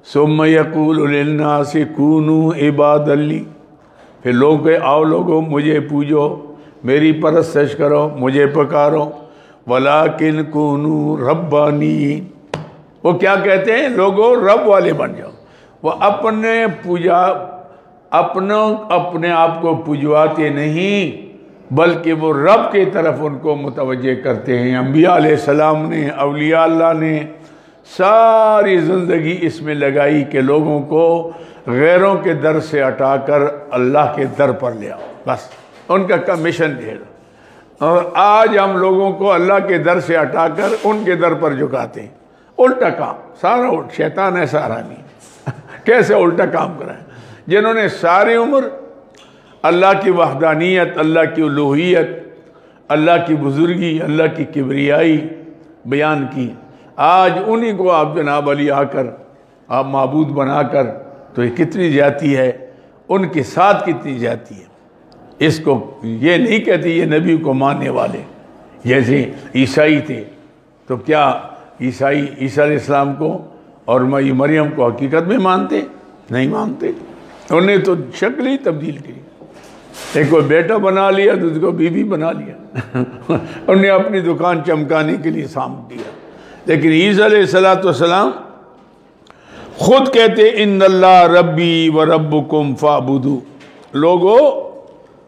ثم یقول للناس کونوا عبادا لی، پھر لوگ کہ آؤ لوگوں مجھے پوجو، میری پرستش کرو، مجھے پکارو، ولیکن کونوا ربانین، وہ کیا کہتے ہیں؟ لوگوں رب والے بن جاؤ۔ وہ اپنے آپ کو پجواتے نہیں، بلکہ وہ رب کی طرف ان کو متوجہ کرتے ہیں۔ انبیاء علیہ السلام نے، اولیاء اللہ نے ساری زندگی اس میں لگائی کہ لوگوں کو غیروں کے در سے ہٹا کر اللہ کے در پر لے آؤ، بس ان کا کمیشن دے گا۔ اور آج ہم لوگوں کو اللہ کے در سے ہٹا کر ان کے در پر جھکاتے ہیں۔ الٹا کام، سارا شیطان ایسا آرامی ہے، کیسے الٹا کام کرائیں؟ جنہوں نے ساری عمر اللہ کی وحدانیت، اللہ کی الوہیت، اللہ کی بزرگی، اللہ کی کبریائی بیان کی، آج انہی کو آپ جناب علی آ کر آپ معبود بنا کر، تو یہ کتنی زیادتی ہے، ان کے ساتھ کتنی زیادتی ہے۔ اس کو یہ نہیں کہتے یہ نبی کو ماننے والے، جیسے عیسائی تھے، تو کیا عیسائی عیسیٰ علیہ السلام کو اور مریم کو حقیقت میں مانتے؟ نہیں مانتے، انہوں نے تو شکل ہی تبدیل کی، ایک کو بیٹا بنا لیا، دوسرے کو بیوی بنا لیا، انہوں نے اپنی دکان چمکانے کے لیے سانپ دیا۔ لیکن عیسیٰ علیہ السلام خود کہتے ان اللہ ربی و ربکم فاعبدو، لوگو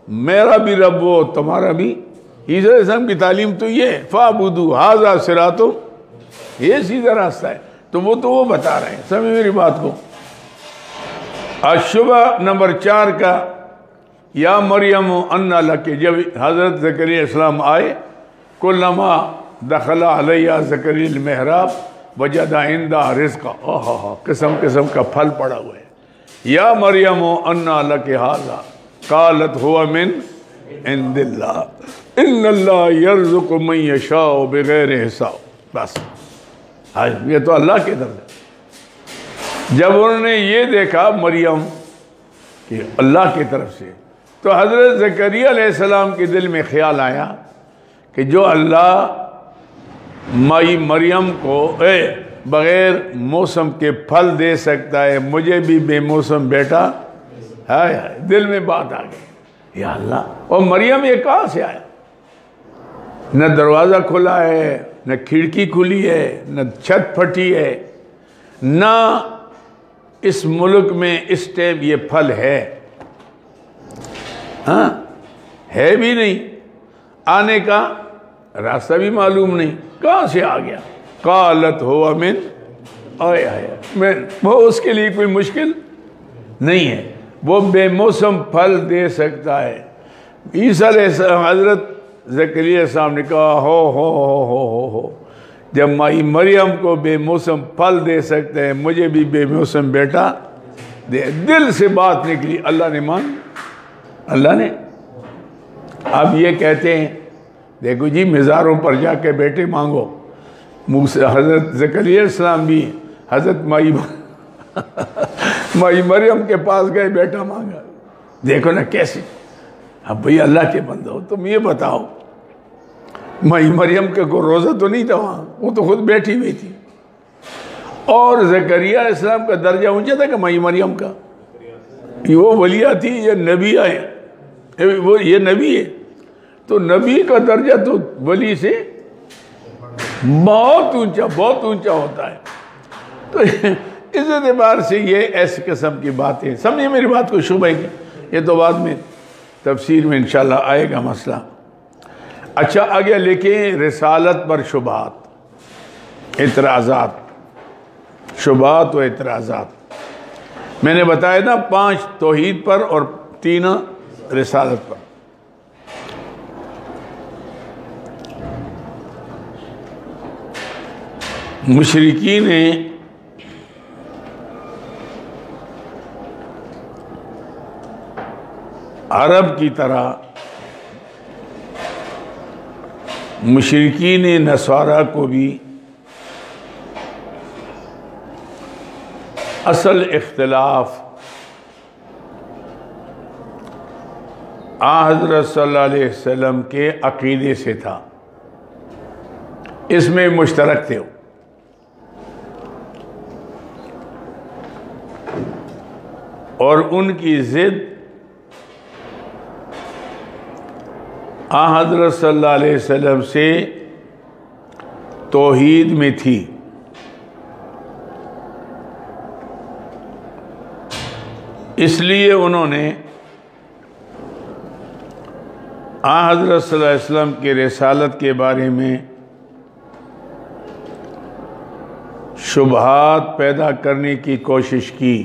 میرا بھی رب ہو تمہارا بھی۔ عیسیٰ علیہ السلام کی تعلیم تو یہ ہے، فاعبدو ھذا صراط، یہ سیدھا راستہ ہے، تو وہ بتا رہے ہیں۔ سمجھ میری بات کو۔ شبہ نمبر 4 کا، یا مریم انا لک، جب حضرت زکریا علیہ السلام آئے، کلما دخل علیہ زکریا المحراب وجد عندہ رزقا، قسم قسم کا پھل پڑا ہوا ہے۔ یا مریم انا لک ھذا قالت هو من عند اللہ ان اللہ یرزق من یشاء بغیر حساب، بس یہ تو اللہ کی طرف ہے۔ جب انہوں نے یہ دیکھا مریم کہ اللہ کی طرف سے، تو حضرت زکریا علیہ السلام کے دل میں خیال آیا کہ جو اللہ مائی مریم کو بغیر موسم کے پھل دے سکتا ہے، مجھے بھی بے موسم بیٹا ہے۔ دل میں بات آ گئی، یا اللہ، اور مریم یہ کہاں سے آیا؟ نہ دروازہ کھلا ہے، نہ کھڑکی کھلی ہے، نہ چھت پھٹی ہے، نہ اس ملک میں اس ٹائم یہ پھل ہے، ہاں ہے بھی نہیں، آنے کا راستہ بھی معلوم نہیں، کہاں سے آ گیا؟ قالت ہوا من، وہ اس کے لیے کوئی مشکل نہیں ہے، وہ بے موسم پھل دے سکتا ہے۔ عیسیٰ علیہ السلام، حضرت زکریا علیہ السلام نے کہا ہو جب مائی مریم کو بے موسم پھل دے سکتے ہیں، مجھے بھی بے موسم بیٹا دے۔ دل سے بات نکلی، اللہ نے مان، اللہ نے۔ اب یہ کہتے ہیں دیکھو جی، مزاروں پر جا کے بیٹے مانگو، حضرت زکریا علیہ السلام بھی حضرت مائی مریم کے پاس گئے، بیٹا مانگا، دیکھو نا کیسے۔ اب بھئی اللہ کے بندہ ہو، تم یہ بتاؤ، مائی مریم کا کوئی روزہ تو نہیں تھا وہاں، وہ تو خود بیٹھی ہوئی تھی، اور زکریا علیہ السلام کا درجہ اونچا تھا کہ مائی مریم کا؟ وہ ولیہ تھی، یہ نبی آئے، یہ نبی ہے، تو نبی کا درجہ تو ولی سے بہت اونچا ہوتا ہے۔ تو اس اعتبار سے یہ ایسی قسم کی باتیں، سمجھے میری بات کو شبہ کی، یہ تو بعد میں تفسیر میں انشاءاللہ آئے گا مسئلہ۔ اچھا آگے لکھیں رسالت پر شبہات، اعتراضات، شبہات و اعتراضات۔ میں نے بتایا نا 5 توحید پر اور 3 رسالت پر۔ مشرکین نے عرب کی طرح، مشرکین نصارہ کو بھی اصل اختلاف حضرت صلی اللہ علیہ وسلم کے عقیدے سے تھا، اس میں مشترک تھے، اور ان کی ضد حضرت صلی اللہ علیہ وسلم سے توحید میں تھی، اس لیے انہوں نے حضرت صلی اللہ علیہ وسلم کی رسالت کے بارے میں شبہات پیدا کرنے کی کوشش کی،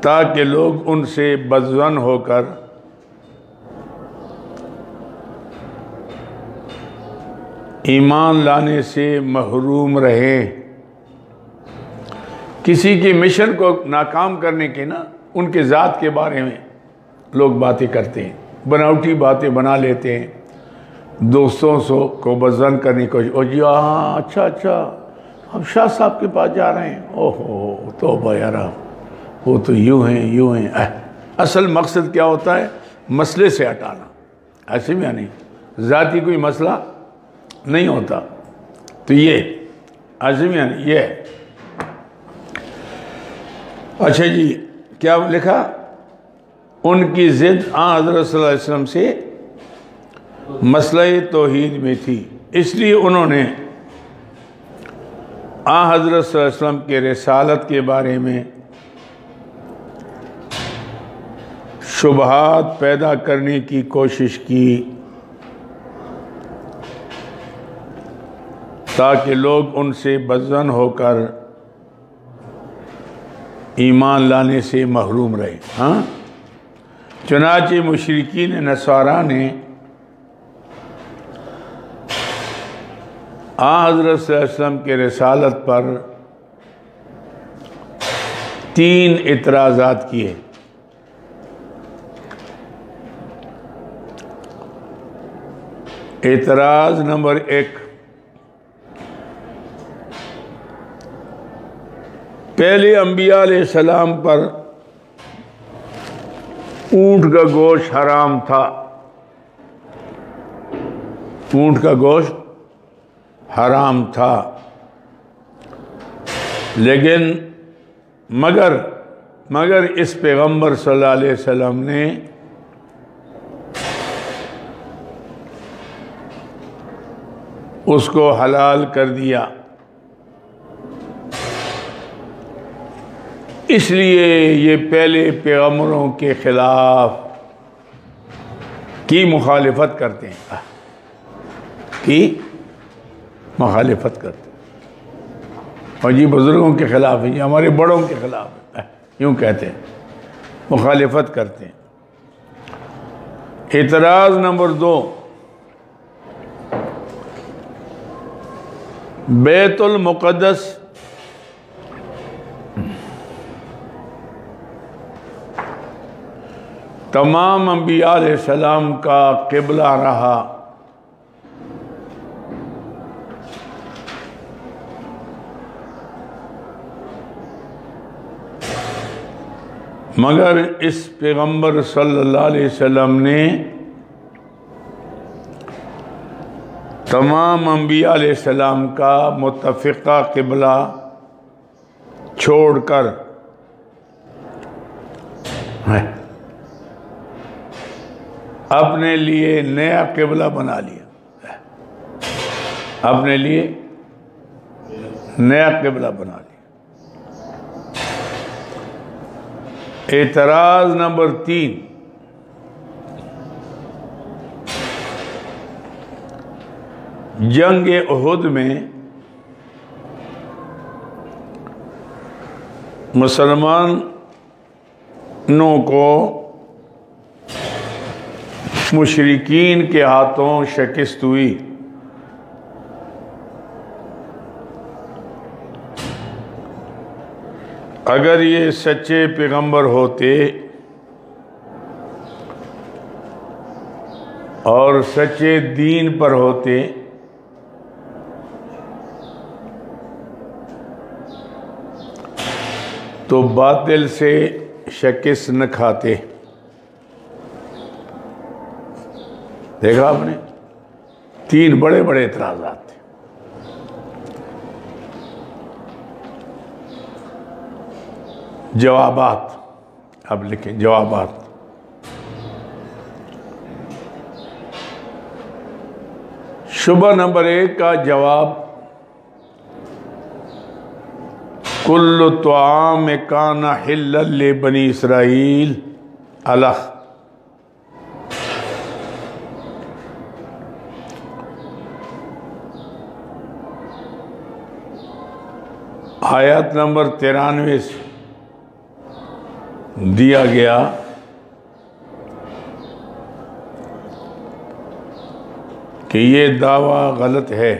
تاکہ لوگ ان سے بدظن ہو کر ایمان لانے سے محروم رہے۔ کسی کے مشن کو ناکام کرنے کے نا ان کے ذات کے بارے میں لوگ باتیں کرتے ہیں، بناوٹی باتیں بنا لیتے ہیں، دوستوں کو بدظن کرنے کی کوشش، جی ہاں اچھا ہم شاہ صاحب کے پاس جا رہے ہیں، اوہو توبہ یارا، وہ تو یوں ہیں۔ اصل مقصد کیا ہوتا ہے؟ مسئلے سے ہٹانا، ایسے میں نہیں، ذاتی کوئی مسئلہ نہیں ہوتا، تو یہ ایسے میں نہیں، یہ ہے۔ اچھا جی، کیا لکھا؟ ان کی ضد حضرت صلی اللہ علیہ وسلم سے مسئلہ توحید میں تھی، اس لیے انہوں نے حضرت صلی اللہ علیہ وسلم کے رسالت کے بارے میں شبہات پیدا کرنے کی کوشش کی، تاکہ لوگ ان سے بدظن ہو کر ایمان لانے سے محروم رہے۔ ہاں، چنانچہ مشرکین نصارہ نے حضرت صلی اللہ علیہ وسلم کے رسالت پر 3 اعتراضات کیے۔ اعتراض نمبر 1، پہلے انبیاء علیہ السلام پر اونٹ کا گوشت حرام تھا، اونٹ کا گوشت حرام تھا، لیکن مگر اس پیغمبر صلی اللہ علیہ وسلم نے اس کو حلال کر دیا، اس لیے یہ پہلے پیغمبروں کے خلاف کی مخالفت کرتے ہیں، اور یہ بزرگوں کے خلاف ہے، یہ ہمارے بڑوں کے خلاف ہے، یوں کہتے ہیں، مخالفت کرتے ہیں۔ اعتراض نمبر 2، بیت المقدس تمام انبیاء علیہ السلام کا قبلہ رہا، مگر اس پیغمبر صلی اللہ علیہ وسلم نے تمام انبیاء علیہ السلام کا متفقہ قبلہ چھوڑ کر اپنے لیے نیا قبلہ بنا لیا، اپنے لیے نیا قبلہ بنا لیا۔ اعتراض نمبر 3، جنگ احد میں مسلمانوں کو مشرکین کے ہاتھوں شکست ہوئی، اگر یہ سچے پیغمبر ہوتے اور سچے دین پر ہوتے تو باطل سے شکست نہ کھاتے۔ دیکھا آپ نے، 3 بڑے بڑے اعتراضات تھے۔ جوابات اب لکھیں جوابات. شبہ نمبر 1 کا جواب کل طعام کان حلا لبنی اسرائیل الخ. آیت نمبر 93 سے دیا گیا کہ یہ دعویٰ غلط ہے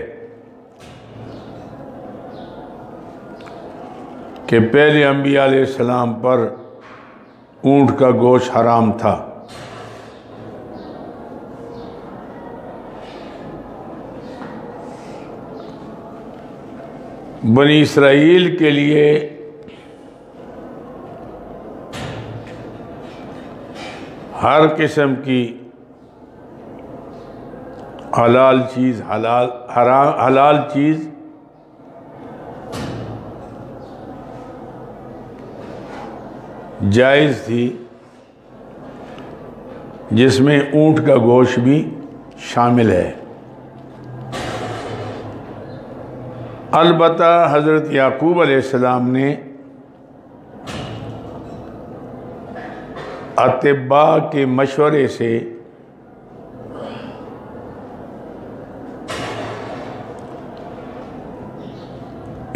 کہ پہلے انبیاء علیہ السلام پر اونٹ کا گوشت حرام تھا. بنی اسرائیل کے لیے ہر قسم کی حلال چیز حلال چیز جائز تھی، جس میں اونٹ کا گوشت بھی شامل ہے. البتہ حضرت یعقوب علیہ السلام نے اطباء کے مشورے سے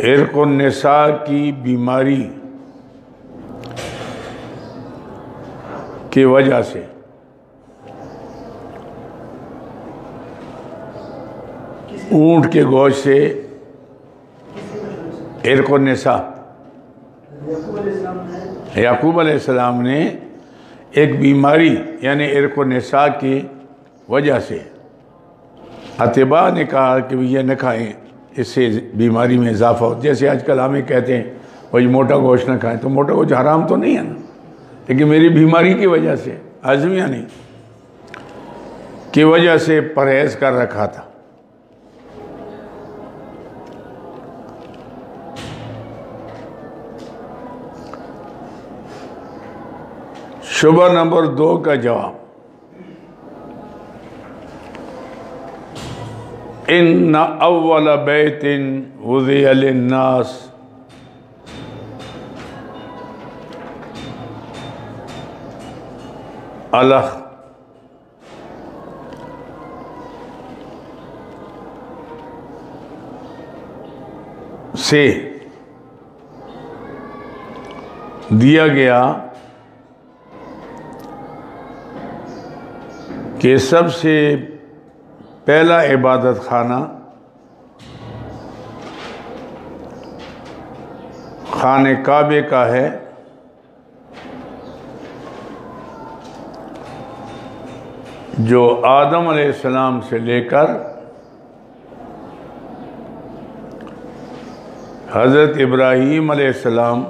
عرق النساء کی بیماری کی وجہ سے اونٹ کے گوشت سے عرق النساء یعقوب علیہ السلام نے ایک بیماری یعنی عرق النساء کی وجہ سے اطباء نے کہا کہ یہ نہ کھائیں، اس سے بیماری میں اضافہ ہو. جیسے آج کل ہمیں کہتے ہیں بھائی موٹا گوشت نہ کھائیں، تو موٹا گوشت حرام تو نہیں ہے نا، لیکن میری بیماری کی وجہ سے ہضمیہ نہیں کی وجہ سے پرہیز کر رکھا تھا. شبہ نمبر 2 کا جواب ان اول بیت وضع للناس الخ سے دیا گیا کہ سب سے پہلا عبادت خانہ خانہ کعبے کا ہے، جو آدم علیہ السلام سے لے کر حضرت ابراہیم علیہ السلام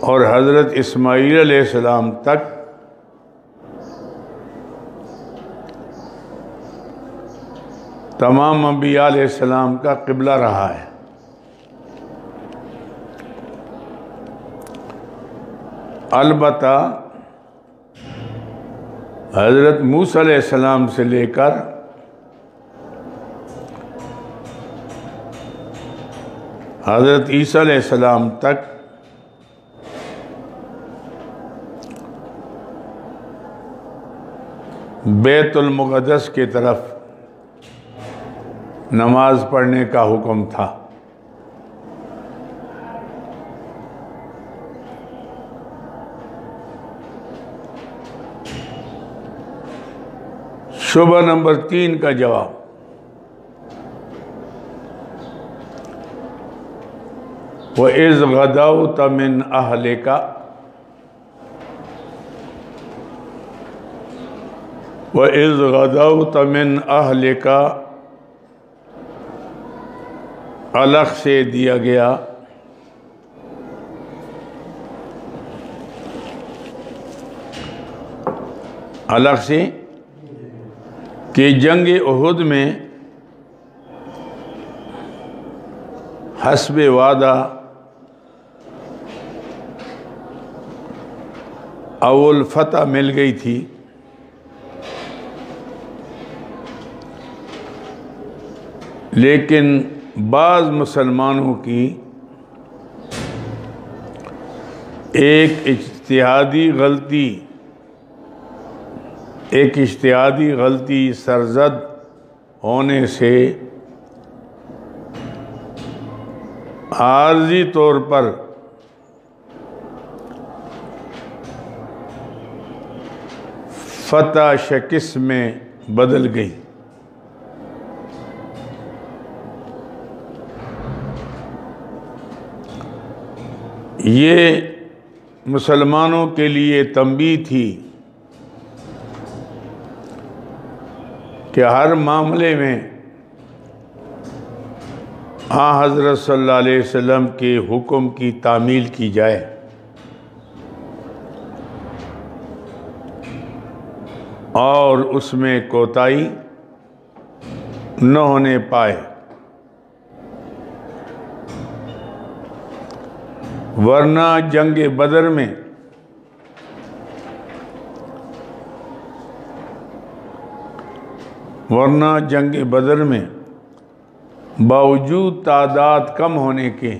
اور حضرت اسماعیل علیہ السلام تک تمام انبیاء علیہ السلام کا قبلہ رہا ہے. البتہ حضرت موسیٰ علیہ السلام سے لے کر حضرت عیسیٰ علیہ السلام تک بیت المقدس کی طرف نماز پڑھنے کا حکم تھا. شبہ نمبر 3 کا جواب وَإِذْ غَدَوْتَ مِنْ أَهْلِكَ وَإِذْ غَدَوْتَ مِنْ أَهْلِكَ الگ سے دیا گیا الگ سے کہ جنگ احد میں حسب وعدہ اول فتح مل گئی تھی، لیکن بعض مسلمانوں کی ایک اجتہادی غلطی سرزد ہونے سے عارضی طور پر فتح شکست میں بدل گئی۔ یہ مسلمانوں کے لیے تنبیہ تھی کہ ہر معاملے میں آن حضرت صلی اللہ علیہ وسلم کے حکم کی تعمیل کی جائے، اور اس میں کوتاہی نہ ہونے پائے، ورنہ جنگ بدر میں باوجود تعداد کم ہونے کے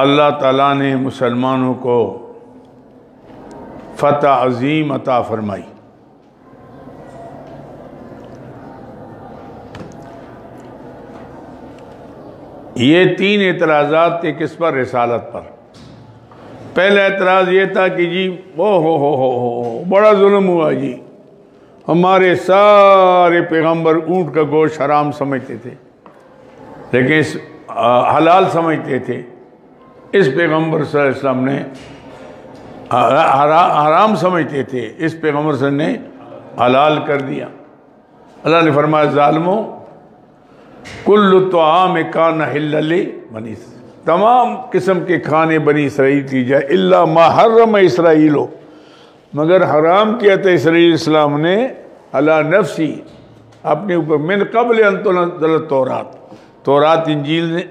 اللہ تعالیٰ نے مسلمانوں کو فتح عظیم عطا فرمائی۔ یہ 3 اعتراضات تھے کس پر؟ رسالت پر۔ پہلا اعتراض یہ تھا کہ جی ہو بڑا ظلم ہوا جی، ہمارے سارے پیغمبر اونٹ کا گوشت حرام سمجھتے تھے، لیکن حلال سمجھتے تھے، اس پیغمبر صلی اللہ علیہ وسلم نے حرام سمجھتے تھے، اس پیغمبر صلی اللہ علیہ وسلم نے حلال کر دیا۔ اللہ نے فرمایا ظالموں کل طعام کان حلا لبنی، تمام قسم کے کھانے بنی اسرائیل کی جائے، الا ما حرم اسرائیل، مگر حرام کیا تھا اسرائیل اسلام نے علی نفسی، اپنے اوپر، من قبل ان تنزل التوراۃ، تورات انجیل نے،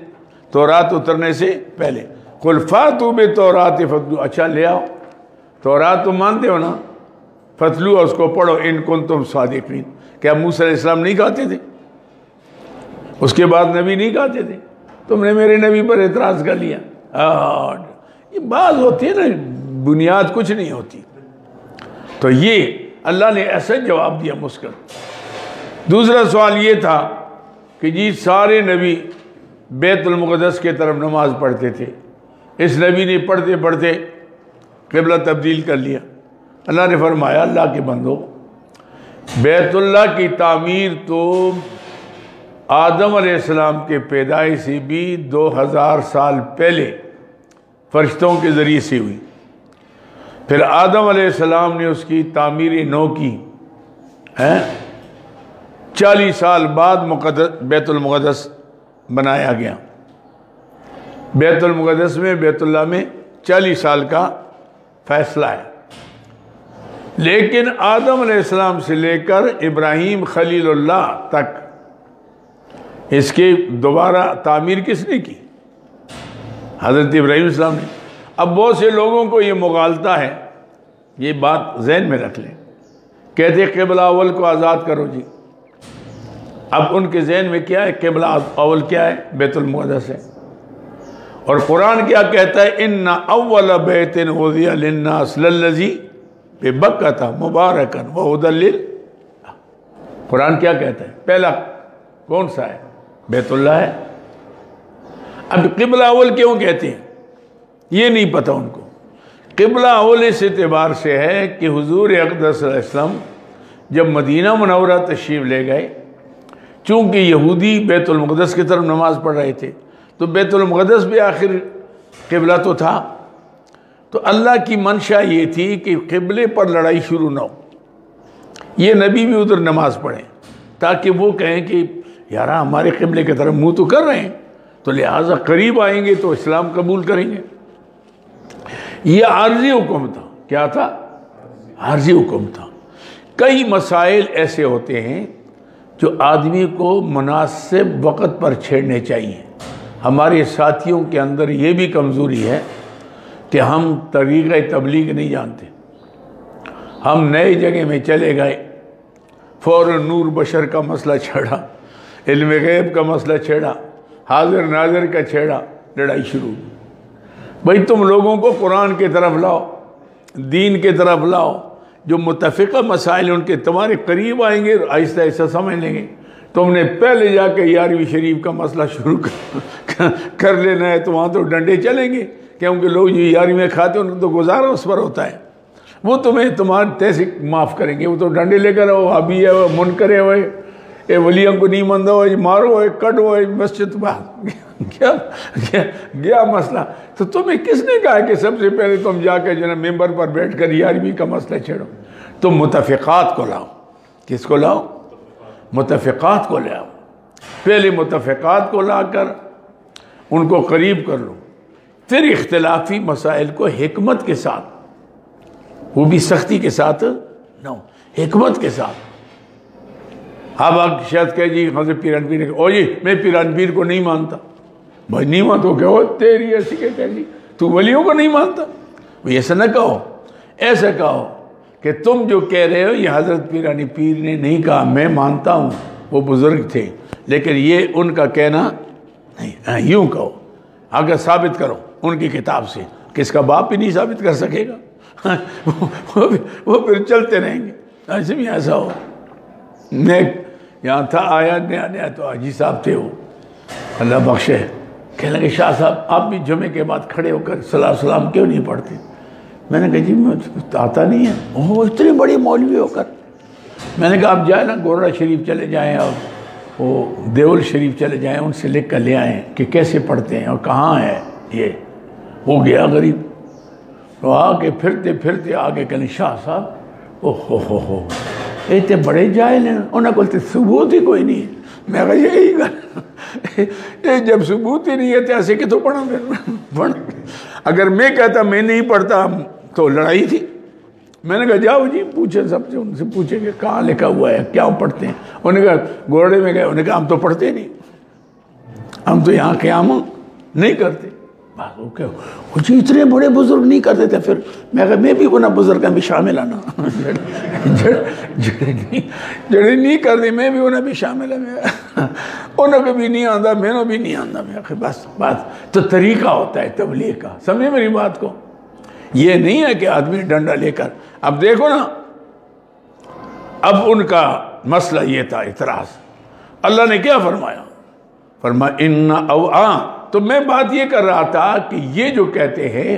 تورات اترنے سے پہلے، قل فاتوا بالتوراۃ فاتلوها، اچھا لے آؤ تورات تم مانتے ہو نا، فتلوها اس کو پڑھو ان کنتم صادقین۔ کیا موسیٰ علیہ السلام نہیں کہتے تھے؟ اس کے بعد نبی نہیں کہتے تھے؟ تم نے میرے نبی پر اعتراض کر لیا۔ یہ بات ہوتی ہے نا، بنیاد کچھ نہیں ہوتی۔ تو یہ اللہ نے ایسا جواب دیا مسکر۔ دوسرا سوال یہ تھا کہ جی سارے نبی بیت المقدس کے طرف نماز پڑھتے تھے، اس نبی نے پڑھتے پڑھتے قبلہ تبدیل کر لیا۔ اللہ نے فرمایا اللہ کے بندو، بیت اللہ کی تعمیر تو آدم علیہ السلام کے پیدائش سے بھی 2000 سال پہلے فرشتوں کے ذریعے سے ہوئی، پھر آدم علیہ السلام نے اس کی تعمیر نو کی، 40 سال بعد بیت المقدس بنایا گیا۔ بیت المقدس میں، بیت اللہ میں 40 سال کا فیصلہ ہے، لیکن آدم علیہ السلام سے لے کر ابراہیم خلیل اللہ تک اس کے دوبارہ تعمیر کس نے کی؟ حضرت ابراہیم السلام نے۔ اب بہت سے لوگوں کو یہ مغالطہ ہے، یہ بات ذہن میں رکھ لیں، کہتے قبلہ اول کو آزاد کرو جی۔ اب ان کے ذہن میں کیا ہے؟ قبلہ اول کیا ہے؟ بیت المقدس ہے۔ اور قرآن کیا کہتا ہے؟ ان اول بیت وضع للناس للذی ببکۃ مبارکا وہدی، قرآن کیا کہتا ہے؟ پہلا کون سا ہے؟ بیت اللہ ہے۔ اب قبلہ اول کیوں کہتے ہیں؟ یہ نہیں پتہ ان کو۔ قبلہ اول اس اعتبار سے ہے کہ حضور اقدس صلی اللہ علیہ وسلم جب مدینہ منورہ تشریف لے گئے، چونکہ یہودی بیت المقدس کی طرف نماز پڑھ رہے تھے، تو بیت المقدس بھی آخر قبلہ تو تھا، تو اللہ کی منشا یہ تھی کہ قبلے پر لڑائی شروع نہ ہو، یہ نبی بھی ادھر نماز پڑھیں، تاکہ وہ کہیں کہ یار ہمارے قبلے کی طرف منہ تو کر رہے ہیں، تو لہٰذا قریب آئیں گے تو اسلام قبول کریں گے۔ یہ عارضی حکم تھا۔ کیا تھا؟ عارضی حکم تھا۔ کئی مسائل ایسے ہوتے ہیں جو آدمی کو مناسب وقت پر چھیڑنے چاہیے۔ ہمارے ساتھیوں کے اندر یہ بھی کمزوری ہے کہ ہم طریقہ تبلیغ نہیں جانتے. ہم نئے جگہ میں چلے گئے، فوراً نور بشر کا مسئلہ چھیڑا، علم غیب کا مسئلہ چھیڑا، حاضر ناظر کا چھیڑا، لڑائی شروع. بھائی تم لوگوں کو قرآن کی طرف لاؤ، دین کی طرف لاؤ، جو متفقہ مسائل ان کے تمہارے قریب آئیں گے، آہستہ آہستہ سمجھ لیں گے. تم نے پہلے جا کے 11ویں شریف کا مسئلہ شروع کر لینا ہے تو وہاں تو ڈنڈے چلیں گے، کیونکہ لوگ جو 11ویں میں کھاتے ہیں ان کو تو گزارا اس پر ہوتا ہے. وہ تمہیں تمہارے تیسے معاف کریں گے، وہ تو ڈنڈے لے کر ہو، ابھی ہے وہ منکرے ہوئے، اے ولیوں کو نہیں مندو ہوئے، مارو ہوئے، کٹو ہوئے، مسجد گیا مسئلہ. تو تمہیں کس نے کہا کہ سب سے پہلے تم جا کے جو ہے ممبر پر بیٹھ کر 11ویں کا مسئلہ چھیڑو؟ تم متفقات کو لاؤ. کس کو لاؤ؟ متفقات کو لاؤ. پہلے متفقات کو لا کر ان کو قریب کر لو، پھر اختلافی مسائل کو حکمت کے ساتھ، وہ بھی سختی کے ساتھ نہ ہو، حکمت کے ساتھ. اب آپ شاید کہ جی حضرت پیران پیر نے کہا، او جی میں پیران پیر کو نہیں مانتا. بھائی نہیں مانتا تو کہو تیری ایسی کہتے ہیں جی تو ولیوں کو نہیں مانتا. بھائی ایسا نہ کہو، ایسا کہو کہ تم جو کہہ رہے ہو یہ حضرت پیرانی پیر نے نہیں کہا، میں مانتا ہوں وہ بزرگ تھے لیکن یہ ان کا کہنا نہیں. یوں کہو، اگر ثابت کرو ان کی کتاب سے، کس کا باپ بھی نہیں ثابت کر سکے گا. وہ پھر چلتے رہیں گے. ایسے بھی ایسا ہو. میں یہاں تھا، آیا نیا تو حاجی صاحب تھے، وہ اللہ بخشے، کہنے لگے شاہ صاحب آپ بھی جمعے کے بعد کھڑے ہو کر سلام کیوں نہیں پڑھتے؟ میں نے کہا جی میں آتا نہیں ہے. وہ اتنی بڑی مولوی ہو کر. میں نے کہا آپ جائیں نا گورڑا شریف چلے جائیں اور وہ دیول شریف چلے جائیں، ان سے لکھ کر لے آئیں کہ کیسے پڑھتے ہیں اور کہاں ہے یہ. وہ گیا غریب، تو آ کے پھرتے پھرتے آگے کہنے شاہ صاحب ہو اتنے بڑے جاہل ہیں. انہیں بولتے ثبوت ہی کوئی نہیں ہے. میں کہا یہی گل، جب ثبوت ہی نہیں ہے تو ایسے کہ تو پڑھ. اگر میں کہتا میں نہیں پڑھتا تو لڑائی تھی. میں نے کہا جاؤ جی پوچھیں سب سے، ان سے پوچھیں کہ کہاں لکھا ہوا ہے، کیا پڑھتے ہیں. انہوں نے کہا گورڑے میں گئے، انہوں نے کہا ہم تو پڑھتے نہیں، ہم تو یہاں قیام نہیں کرتے. وہ جی اتنے بڑے بزرگ نہیں کرتے تھے. پھر میں کہا میں بھی انہاں بزرگاں بھی شامل آنا، جڑے نہیں کرتے میں بھی انہاں بھی شامل ہے. انہوں کو بھی نہیں آندا، میں نے بھی نہیں آندا. میں کہا بس بات تو طریقہ ہوتا ہے تبلیغ کا. سمجھے میری بات کو؟ یہ نہیں ہے کہ آدمی ڈنڈا لے کر. اب دیکھو نا، اب ان کا مسئلہ یہ تھا اعتراض. اللہ نے کیا فرمایا؟ فرمایا ان او تو میں بات یہ کر رہا تھا کہ یہ جو کہتے ہیں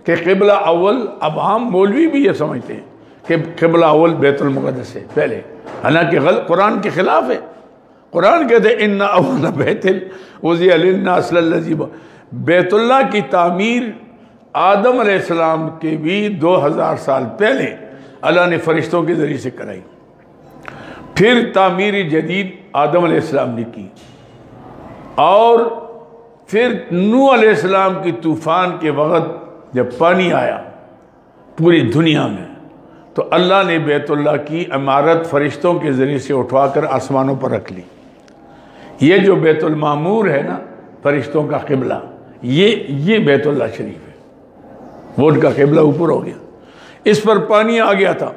کہ قبلہ اول، اب عام مولوی بھی یہ سمجھتے ہیں کہ قبلہ اول بیت المقدس ہے پہلے، حالانکہ قرآن کے خلاف ہے. قرآن کہتے ہیں ان اول بیت وضع للناس للذی، بیت اللہ کی تعمیر آدم علیہ السلام کے بھی 2000 سال پہلے اللہ نے فرشتوں کے ذریعے سے کرائی. پھر تعمیر جدید آدم علیہ السلام نے کی، اور پھر نوح علیہ السلام کی طوفان کے وقت جب پانی آیا پوری دنیا میں تو اللہ نے بیت اللہ کی عمارت فرشتوں کے ذریعے سے اٹھوا کر آسمانوں پر رکھ لی. یہ جو بیت المعمور ہے نا فرشتوں کا قبلہ، یہ بیت اللہ شریف ہے، وہ ان کا قبلہ اوپر ہو گیا. اس پر پانی آ گیا تھا.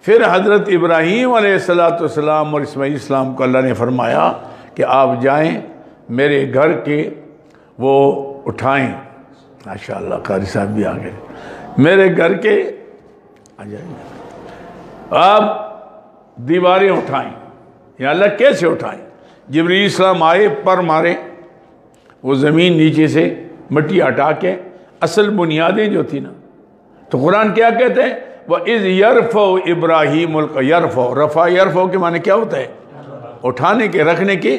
پھر حضرت ابراہیم علیہ السلام اور اسماعیل السلام کو اللہ نے فرمایا کہ آپ جائیں میرے گھر کے وہ اٹھائیں. ماشاءاللہ قاری صاحب بھی آ گئے. میرے گھر کے آ جائیں، آپ دیواریں اٹھائیں. یا اللہ کیسے اٹھائیں؟ جبرائیل السلام آئے، پر مارے، وہ زمین نیچے سے مٹی ہٹا کے اصل بنیادیں جو تھی نا. تو قرآن کیا کہتے ہیں؟ وَإِذْ يَرْفَعُ إِبْرَاهِيمُ الْقَوَاعِدَ. رفع یرفع کے معنی کیا ہوتا ہے؟ اٹھانے کے، رکھنے کے.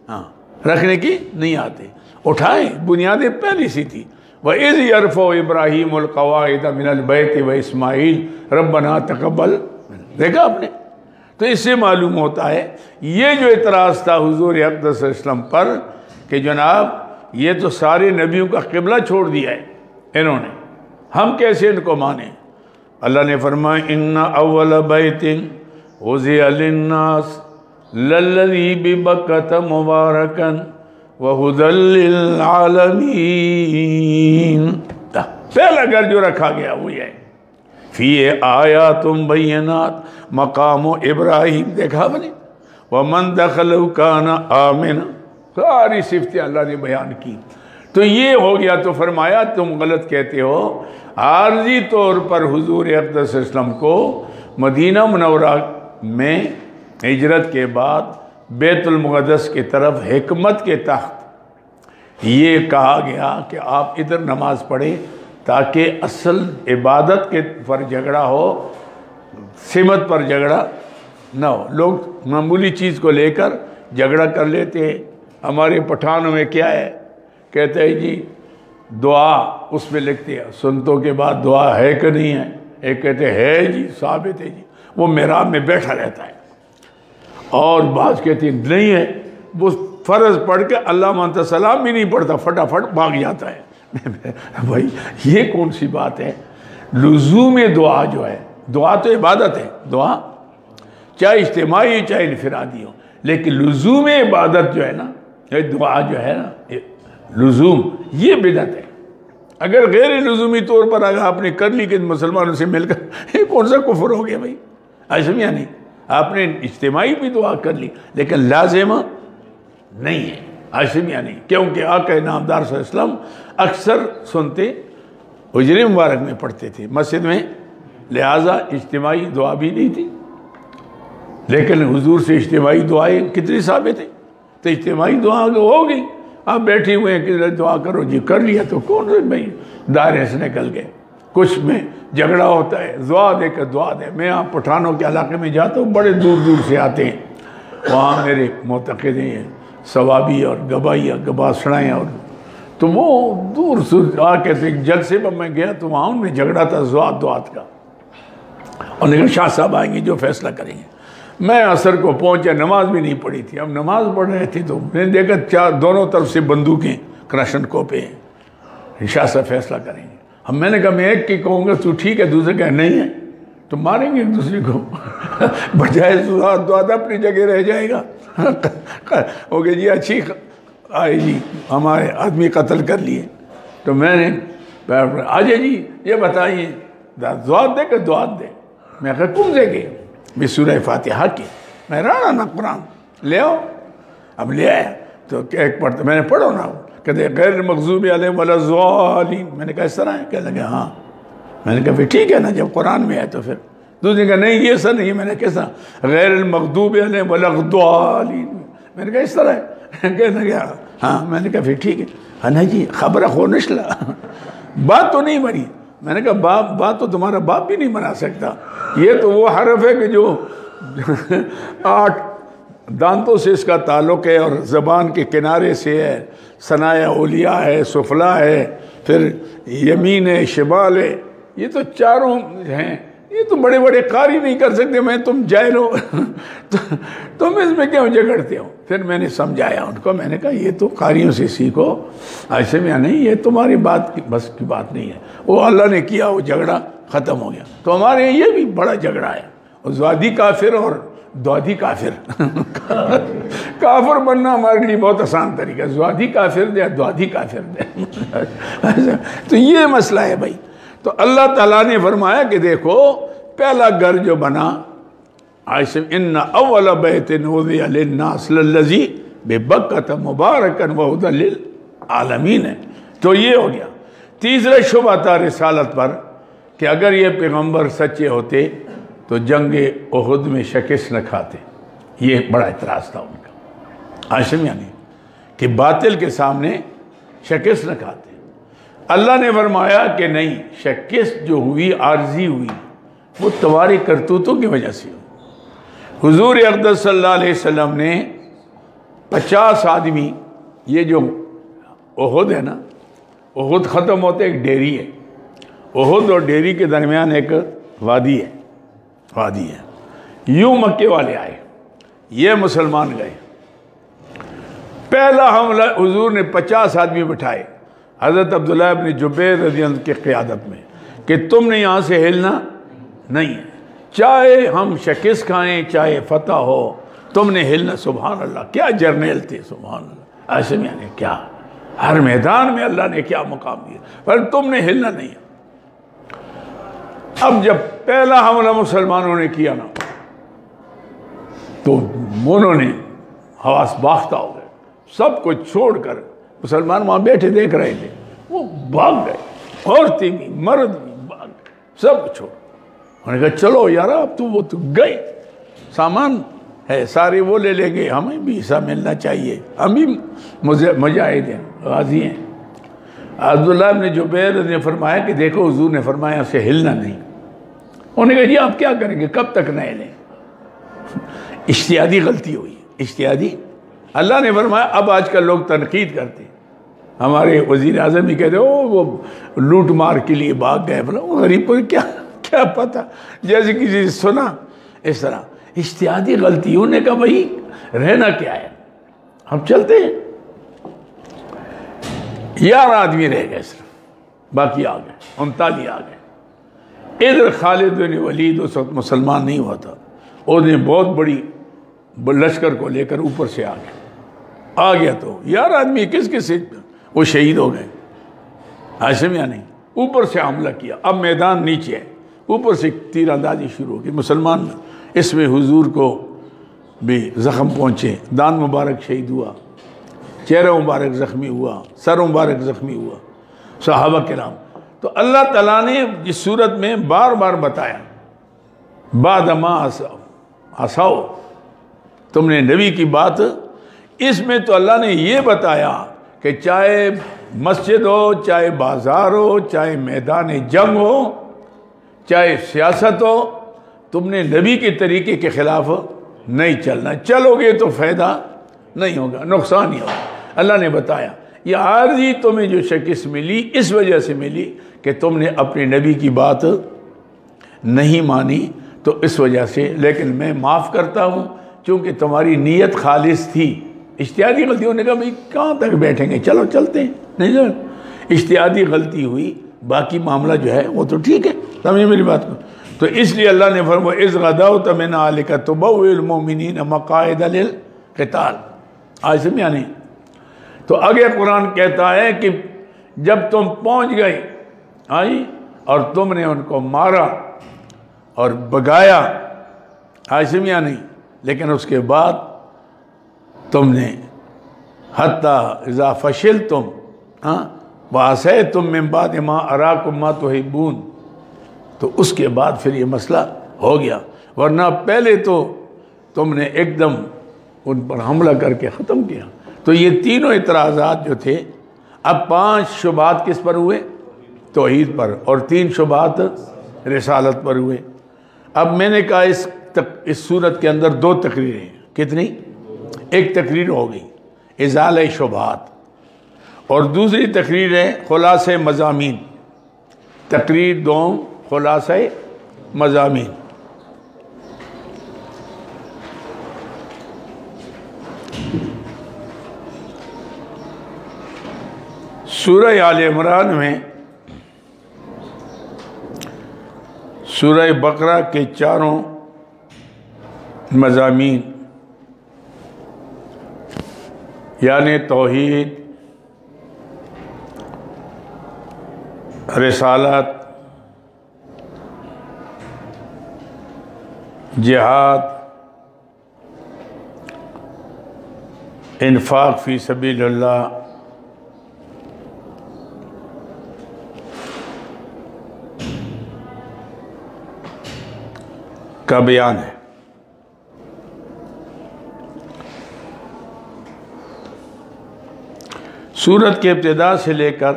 ہاں رکھنے کی نہیں آتے، اٹھائیں، بنیادیں پہلی سی تھی. وَإِذْ يَرْفَعُ إِبْرَاهِيمُ الْقَوَاعِدَ مِنَ الْبَيْتِ وَإِسْمَاعِيلُ رَبَّنَا تَقَبَّلْ. دیکھا آپ نے؟ تو اس سے معلوم ہوتا ہے یہ جو اعتراض تھا حضور اقدس صلی اللہ علیہ وسلم پر کہ جناب یہ تو سارے نبیوں کا قبلہ چھوڑ دیا ہے انہوں نے، ہم کیسے ان کو مانیں؟ اللہ نے فرمایا ان اول بیت وضع للناس للذی ببکۃ مبارکا وَهُدًى لِّلْعَالَمِينَ۔ پہلا گھر جو رکھا گیا وہ یہ ہے فِيهِ آيَاتٌ بَيِّنَاتٌ مقام ابراہیم، دیکھا بنے وَمَن دَخَلَهُ كَانَ آمِنًا، ساری صفتیں اللہ نے بیان کی۔ تو یہ ہو گیا، تو فرمایا تم غلط کہتے ہو، عارضی طور پر حضور اقدس صلی اللہ علیہ وسلم کو مدینہ منورہ میں ہجرت کے بعد بیت المقدس کی طرف حکمت کے تحت یہ کہا گیا کہ آپ ادھر نماز پڑھیں تاکہ اصل عبادت کے پر جھگڑا ہو، سمت پر جھگڑا نہ ہو۔ لوگ معمولی چیز کو لے کر جھگڑا کر لیتے ہیں۔ ہمارے پٹھانوں میں کیا ہے، کہتے ہیں جی دعا، اس میں لکھتے ہیں سنتوں کے بعد دعا ہے کہ نہیں ہے، ایک کہتے ہے جی ثابت ہے جی، وہ محراب میں بیٹھا رہتا ہے، اور بعض کہتے ہیں نہیں ہے، وہ فرض پڑھ کے اللہ مانتا سلام بھی نہیں پڑھتا، فٹافٹ بھاگ جاتا ہے۔ بھائی یہ کون سی بات ہے؟ لزوم دعا جو ہے، دعا تو عبادت ہے، دعا چاہے اجتماعی چاہے انفرادی ہو، لیکن لزوم عبادت جو ہے نا، یہ دعا جو ہے نا، لزوم، یہ بدعت ہے۔ اگر غیر لزومی طور پر اگر آپ نے کر لی کہ مسلمانوں سے مل کر، یہ کون سا کفر ہو گیا بھائی؟ ایسا یا نہیں؟ آپ نے اجتماعی بھی دعا کر لی لیکن لازمہ نہیں ہے، ایسا یا نہیں؟ کیونکہ آقا نامدار صلی اللہ علیہ وسلم اکثر سنتے حجر مبارک میں پڑھتے تھے مسجد میں، لہٰذا اجتماعی دعا بھی نہیں تھی، لیکن حضور سے اجتماعی دعائیں کتنی ثابت ہیں؟ تو اجتماعی دعا ہو گئی، آپ بیٹھے ہوئے ہیں کہ دعا کرو جی، کر لیا تو کون سے بھائی دائرے سے نکل گئے۔ کچھ میں جھگڑا ہوتا ہے، دعا دے کر دعا دے۔ میں آپ پٹھانوں کے علاقے میں جاتا ہوں، بڑے دور دور سے آتے ہیں، وہاں میرے معتقد ہیں ثوابی اور گباسڑائیں، اور تو وہ دور سے آ کے جلسے پر میں گیا تو وہاں ان میں جھگڑا تھا دعات کا، اور لیکن شاہ صاحب آئیں گے جو فیصلہ کریں گے۔ میں عصر کو پہنچا، نماز بھی نہیں پڑھی تھی، ہم نماز پڑھ رہے تھے تو میں نے دیکھا دونوں طرف سے بندوقیں کراشن کوپے ہیں، شاہ صاحب فیصلہ کریں گے۔ ہم میں نے کہا میں ایک کی کہوں گا تو ٹھیک ہے، دوسرے کہا نہیں ہے تو ماریں گے ایک دوسرے کو، بجائے دعا اپنی جگہ رہ جائے گا۔ اوکے جی اچھی آئے جی، ہمارے آدمی قتل کر لیے، تو میں نے آجے جی یہ بتائیے دعات دے کہ دعات دے؟ میں کہا کون دے گے؟ بھی سورہ فاتحہ کی، میں رانا نا قرآن لے آؤ، اب لے آیا تو ایک پڑھتا، میں نے پڑھو نا، کہتے غیر المغضوب علیہم ولا الضالین، میں نے کہا اس طرح ہے؟ کہنے لگے ہاں، میں نے کہا پھر ٹھیک ہے نا، جب قرآن میں ہے تو پھر دوسرے کہا نہیں یہ ایسا نہیں ہے، میں نے کیسا غیر المغضوب علیہم ولا الضالین، میں نے کہا اس طرح ہے؟ کہنے لگے ہاں، میں نے کہا پھر ٹھیک ہے، ہاں جی خبر خو نشلا، بات تو نہیں بنی۔ میں نے کہا بات تو تمہارا باپ بھی نہیں بنا سکتا، یہ تو وہ حرف ہے کہ جو 8 دانتوں سے اس کا تعلق ہے اور زبان کے کنارے سے ہے، ثنایا اولیاء ہے، سفلا ہے، پھر یمین ہے، شمال ہے، یہ تو چاروں ہیں، یہ تو بڑے بڑے قاری نہیں کر سکتے، میں تم جاہل ہو تم اس میں کیوں جھگڑتے ہو؟ پھر میں نے سمجھایا ان کو، میں نے کہا یہ تو قاریوں سے سیکھو، ایسے میں نہیں، یہ تمہاری بات کی بس کی بات نہیں ہے، وہ اللہ نے کیا، وہ جھگڑا ختم ہو گیا۔ تو ہمارے یہ بھی بڑا جھگڑا ہے، زوادی کافر اور دوادی کافر کافر بننا ہمارے لیے بہت آسان طریقہ ہے، زوادی کافر دے دوادی کافر دے تو یہ مسئلہ ہے بھائی۔ تو اللہ تعالیٰ نے فرمایا کہ دیکھو پہلا گھر جو بنا، ان اول بیت وضع للناس للذی ببکۃ مبارکا وہدی للعالمین ہے، تو یہ ہو گیا۔ تیسرا شبہ تھا رسالت پر کہ اگر یہ پیغمبر سچے ہوتے تو جنگ احد میں شکست نہ کھاتے، یہ بڑا اعتراض تھا ان کا، عاشم یعنی کہ باطل کے سامنے شکست نہ کھاتے۔ اللہ نے فرمایا کہ نہیں، شکست جو ہوئی عارضی ہوئی وہ تمہاری کرتوتوں کی وجہ سے ہوئی۔ حضور اقدس صلی اللہ علیہ وسلم نے 50 آدمی، یہ جو احد ہے نا، احد ختم ہوتے ایک ڈیری ہے، احد اور ڈیری کے درمیان ایک وادی ہے، یوں مکے والے آئے، یہ مسلمان گئے، پہلا حملہ حضور نے 50 آدمی بٹھائے حضرت عبداللہ ابن جبیر رضی اللہ عنہ کی قیادت میں کہ تم نے یہاں سے ہلنا نہیں ہے، چاہے ہم شکست کھائیں چاہے فتح ہو، تم نے ہلنا۔ سبحان اللہ، کیا جرنیل تھے، سبحان اللہ، ایسے میں نے کیا ہر میدان میں اللہ نے کیا مقام دیا، پر تم نے ہلنا نہیں۔ اب جب پہلا حملہ مسلمانوں نے کیا نا تو انہوں نے حواس باختہ ہو گئے، سب کو چھوڑ کر مسلمان وہاں بیٹھے دیکھ رہے تھے، وہ بھاگ گئے، عورتیں بھی مرد بھی بھاگ گئے، سب چھوڑ۔ انہوں نے کہا چلو یار اب تو وہ تو گئے، سامان ہے سارے وہ لے لیں گے، ہمیں بھی حصہ ملنا چاہیے، ہم بھی مجاہد ہیں، غازی ہیں۔ عبداللہ ابن جبیر نے فرمایا کہ دیکھو حضور نے فرمایا اسے ہلنا نہیں۔ انہوں نے کہا جی آپ کیا کریں گے، کب تک نہ ہلیں؟ اجتہادی غلطی ہوئی، اجتہادی۔ اللہ نے فرمایا اب آج کل لوگ تنقید کرتے ہیں، ہمارے وزیر اعظم ہی کہتے وہ لوٹ مار کے لیے بھاگ گئے، بلا غریب کو کیا پتہ، جیسے کسی سے سنا اس طرح اجتہادی غلطی۔ انہوں نے کہا بھائی رہنا کیا ہے، ہم چلتے ہیں۔ 11 آدمی رہ گئے صرف، باقی آ گئے، 39 آ گئے۔ ادھر خالد بن ولید اس وقت مسلمان نہیں ہوا تھا، اور نے بہت بڑی لشکر کو لے کر اوپر سے آ گیا تو 11 آدمی کس سے وہ شہید ہو گئے، ایسے میں نہیں، اوپر سے حملہ کیا۔ اب میدان نیچے ہے، اوپر سے تیر اندازی شروع ہو گئی، مسلمان اس میں حضور کو بھی زخم پہنچے، دان مبارک شہید ہوا، چہرہ مبارک زخمی ہوا، سر مبارک زخمی ہوا، صحابہ کرام۔ تو اللہ تعالیٰ نے اس صورت میں بار بار بتایا، بعد ما عصوا، تم نے نبی کی بات، اس میں تو اللہ نے یہ بتایا کہ چاہے مسجد ہو، چاہے بازار ہو، چاہے میدان جنگ ہو، چاہے سیاست ہو، تم نے نبی کے طریقے کے خلاف نہیں چلنا، چلو گے تو فائدہ نہیں ہوگا، نقصان ہی ہوگا۔ اللہ نے بتایا یہ عارضی تمہیں جو شکست ملی اس وجہ سے ملی کہ تم نے اپنے نبی کی بات نہیں مانی، تو اس وجہ سے، لیکن میں معاف کرتا ہوں چونکہ تمہاری نیت خالص تھی۔ اجتہادی غلطیوں نے کہا بھئی کہاں تک بیٹھیں گے، چلو چلتے ہیں، نہیں جان اجتہادی غلطی ہوئی، باقی معاملہ جو ہے وہ تو ٹھیک ہے، سمجھے میری بات کو۔ تو اس لیے اللہ نے فرمایا اذ غدوت من اہلک تبوئ المؤمنین مقاعد للقتال، آج سے یعنی تو آگے قرآن کہتا ہے کہ جب تم پہنچ گئے اور تم نے ان کو مارا اور بگایا، آج میں نہیں، لیکن اس کے بعد تم نے حتیٰ اذا فشلتم وعصیتم من بعد ما اراکم ما تحبون، تو اس کے بعد پھر یہ مسئلہ ہو گیا، ورنہ پہلے تو تم نے ایک دم ان پر حملہ کر کے ختم کیا۔ تو یہ تینوں اعتراضات جو تھے، اب 5 شبہات کس پر ہوئے؟ توحید پر، اور 3 شبہات رسالت پر ہوئے۔ اب میں نے کہا اس صورت کے اندر 2 تقریریں ہیں، کتنی؟ ایک تقریر ہو گئی ازالہ شبہات، اور دوسری تقریر ہے خلاصہ مضامین۔ تقریر 2 خلاصہ مضامین۔ سورہ آل عمران میں سورہ بقرہ کے 4 مضامین، یعنی توحید، رسالت، جہاد، انفاق فی سبیل اللہ، کا بیان ہے۔ سورت کے ابتدا سے لے کر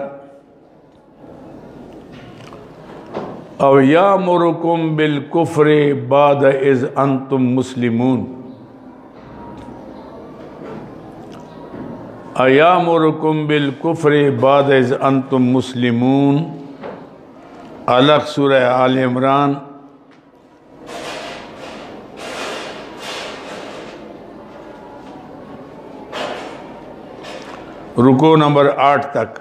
او یامرکم بالکفر بعد اذ انتم مسلمون، ایامرکم بالکفر بعد اذ انتم مسلمون، الگ سورہ آل عمران رکوع نمبر 8 تک۔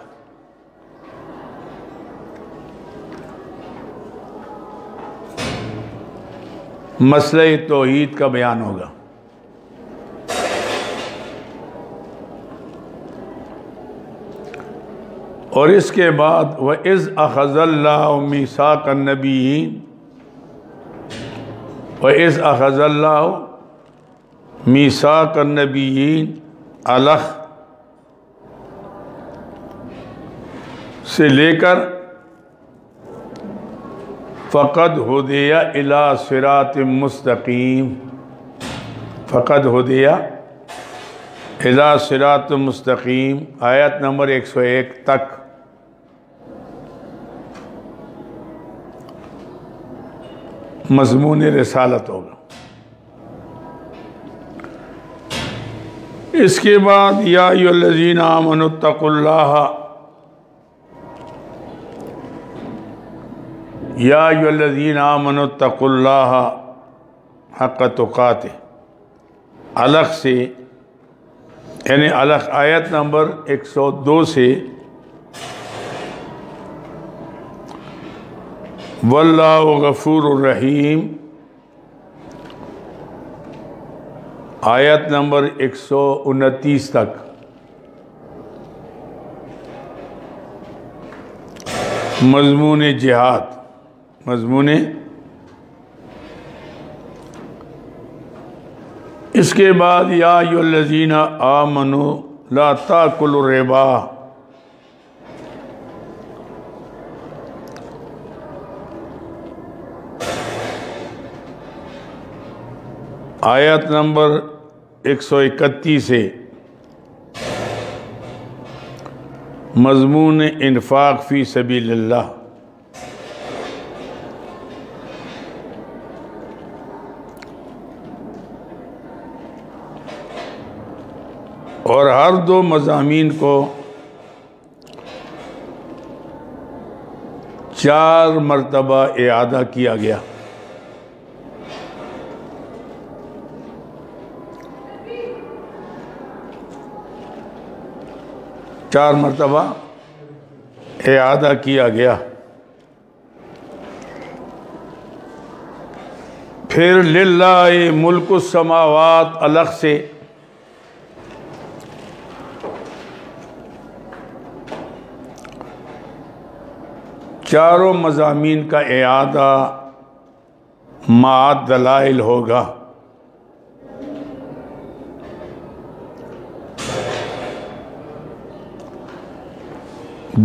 مسئلہ توحید کا بیان ہوگا۔ اور اس کے بعد وَإِذْ أَخَذَ اللَّهُ مِيثَاقَ النَّبِيِّينَ، وَإِذْ أَخَذَ اللَّهُ مِيثَاقَ النَّبِيِّينَ الخ سے لے کر فقد ہدی الی صراط مستقیم، فقد ہدی الی صراط مستقیم آیت نمبر 101 تک مضمون رسالت ہوگا۔ اس کے بعد یا ایھا الذین آمنوا اتقوا اللہ، یا ایھا الذین آمنوا اتقوا اللہ حق تقاتہ، الگ سے یعنی الگ آیت نمبر 102 سے واللہ غفور الرحیم آیت نمبر 129 تک مضمون جہاد، مضمون اس کے بعد یا ایھا الذین آمنوا لا تاکلوا الربا، آیت نمبر 131 سے مضمون انفاق فی سبیل اللہ۔ اور ہر دو مضامین کو 4 مرتبہ اعادہ کیا گیا۔ چار مرتبہ اعادہ کیا گیا۔ پھر للہ ملک السماوات الگ سے چاروں مضامین کا اعادہ مع دلائل ہوگا۔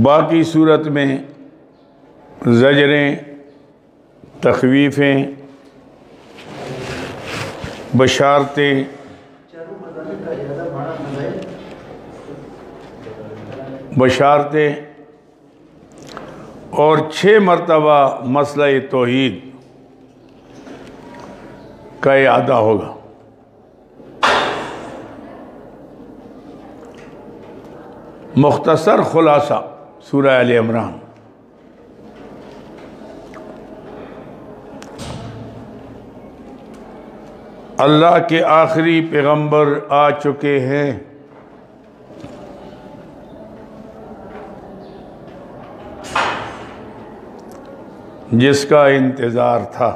باقی صورت میں زجریں، تخویفیں، بشارتیں، اور 6 مرتبہ مسئلہ توحید کا اعادہ ہوگا۔ مختصر خلاصہ سورہ آل عمران۔ اللہ کے آخری پیغمبر آ چکے ہیں، جس کا انتظار تھا۔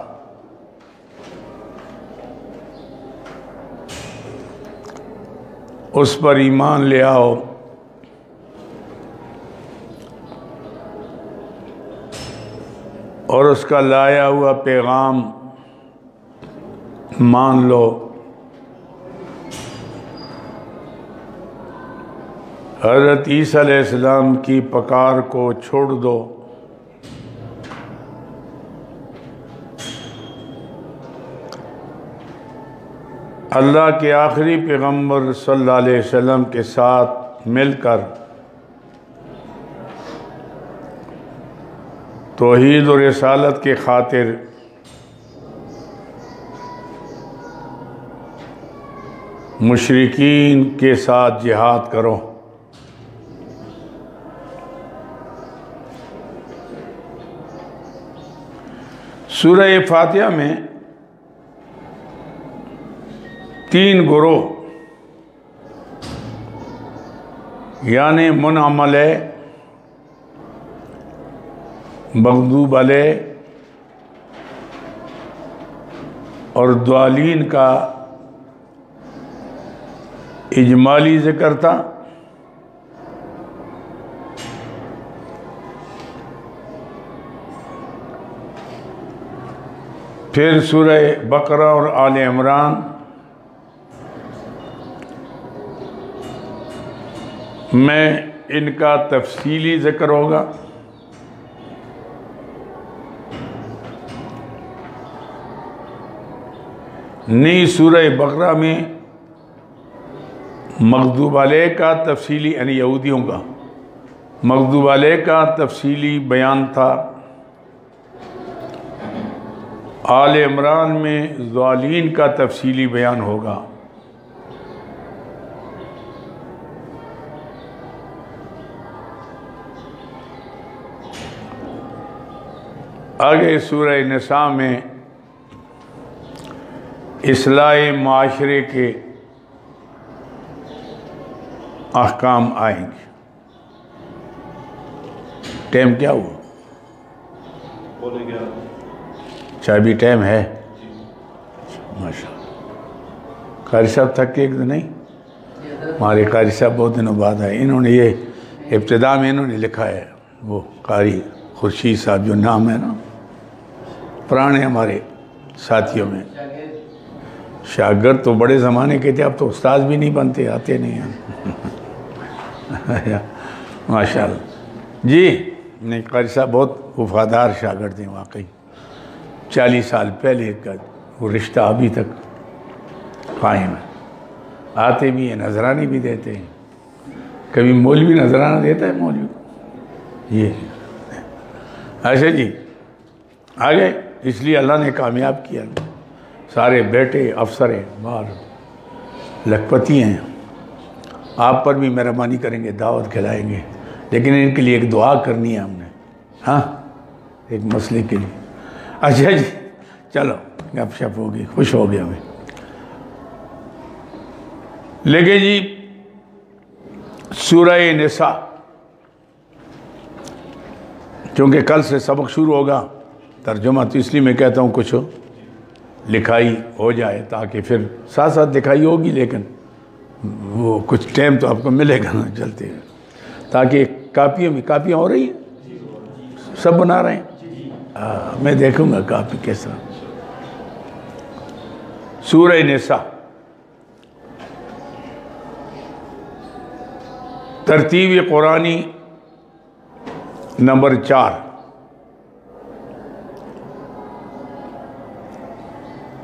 اس پر ایمان لے آؤ، اور اس کا لایا ہوا پیغام مان لو۔ حضرت عیسیٰ علیہ السلام کی پکار کو چھوڑ دو۔ اللہ کے آخری پیغمبر صلی اللہ علیہ وسلم کے ساتھ مل کر توحید و رسالت کے خاطر مشرکین کے ساتھ جہاد کرو۔ سورہ فاتحہ میں 3 گروہ یعنی منعم علیہ، مغضوب علیہ اور ضالین کا اجمالی ذکر تھا، پھر سورہ بقرہ اور آل عمران میں ان کا تفصیلی ذکر ہوگا. نئی سورہ بقرہ میں مغضوب علیہ کا تفصیلی، یعنی یہودیوں کا مغضوب علیہ کا تفصیلی بیان تھا. آل عمران میں ضالین کا تفصیلی بیان ہوگا. آگے سورہ نساء میں اصلاح معاشرے کے احکام آئیں گے. ٹائم کیا ہوا؟ چائے بھی ٹائم ہے. ماشاء اللہ. قاری صاحب تھک کے نہیں؟ ہمارے قاری صاحب بہت دنوں بعد آئے. انہوں نے یہ ابتدا میں انہوں نے لکھا ہے، وہ قاری خورشید صاحب جو نام ہے نا، پرانے ہمارے ساتھیوں میں. شاگرد تو بڑے زمانے کے تھے، اب تو استاد بھی نہیں بنتے، آتے نہیں ہیں. ماشاء اللہ. جی نہیں، قاری صاحب بہت وفادار شاگرد ہیں واقعی. 40 سال پہلے کا وہ رشتہ ابھی تک قائم ہے. آتے بھی ہیں، نذرانے بھی دیتے ہیں. کبھی مولوی نذرانہ دیتا ہے مولوی کو. یہ اچھا جی آگے. اس لیے اللہ نے کامیاب کیا. سارے بیٹے افسر ہیں، باہر لکھپتی ہیں. آپ پر بھی مہربانی کریں گے، دعوت کھلائیں گے، لیکن ان کے لیے ایک دعا کرنی ہے ہم نے. ہاں، ایک مسئلے کے لیے. اچھا جی چلو گپ شپ ہوگی، خوش ہو گیا میں. لیکن جی سورہ نساء، کیونکہ کل سے سبق شروع ہوگا، ترجمہ تو اس لیے میں کہتا ہوں کچھ لکھائی ہو جائے، تاکہ پھر ساتھ ساتھ لکھائی ہوگی، لیکن وہ کچھ ٹائم تو آپ کو ملے گا نا چلتے ہیں، تاکہ کاپیوں میں کاپیاں ہو رہی ہیں، سب بنا رہے ہیں. میں دیکھوں گا کاپی کس طرح. سورہ نساء ترتیب قرآنی نمبر 4.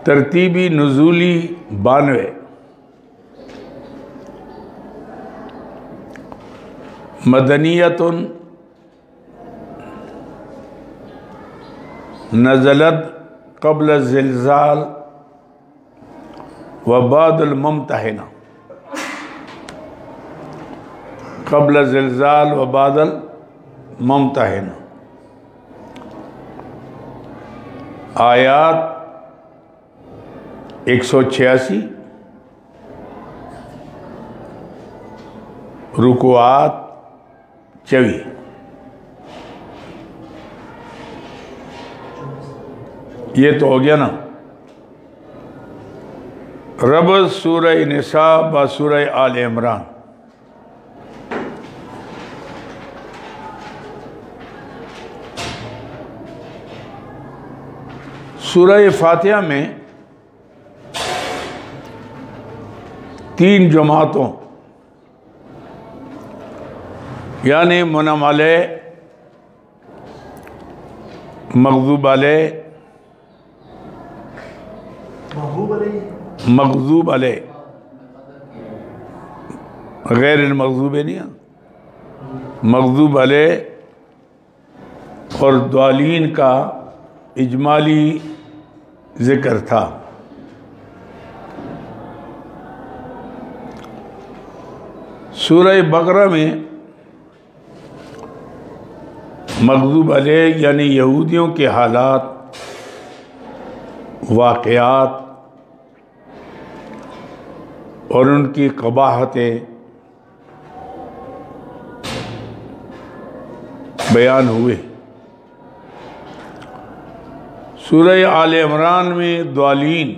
ترتیبی نزولی 92. مدنیت نزلت قبل الزلزال وبعد الممتحنہ. قبل الزلزال وبعد الممتحنہ. آیات 186، رکوعات 24. یہ تو ہو گیا نا. ربط سورہ نساء با سورہ آل عمران. سورہ فاتحہ میں 3 جماعتوں، یعنی منعم علیہ، مغضوب علیہ، مغضوب علیہ، غیر المغضوب نہیں ہے، مغضوب علیہ اور ضالین کا اجمالی ذکر تھا. سورہ بقرہ میں مغضوب علیہ یعنی یہودیوں کے حالات، واقعات اور ان کی قباحتیں بیان ہوئے. سورہ آل عمران میں ضالین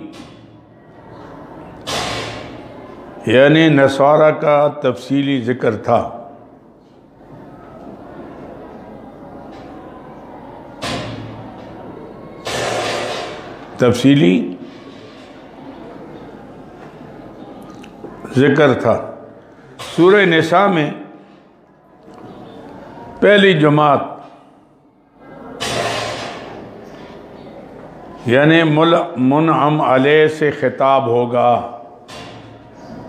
یعنی نصارہ کا تفصیلی ذکر تھا. تفصیلی ذکر تھا۔ سورہ نساء میں پہلی جماعت یعنی منعم علیہ سے خطاب ہوگا،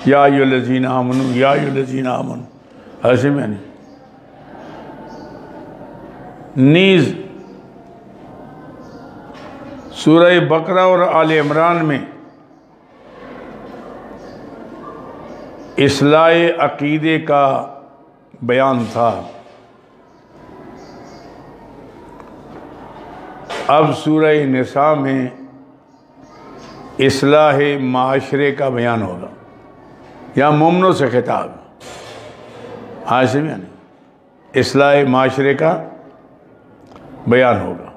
یا ایھا الذین آمنوا، یا ایھا الذین آمنوا، ایسے میں نہیں۔ نیز سورہ بقرہ اور آل عمران میں اصلاح عقیدے کا بیان تھا۔ اب سورہ نساء میں اصلاح معاشرے کا بیان ہوگا، یا مومنوں سے خطاب، ہاں سے بھی نہیں، اصلاح معاشرے کا بیان ہوگا۔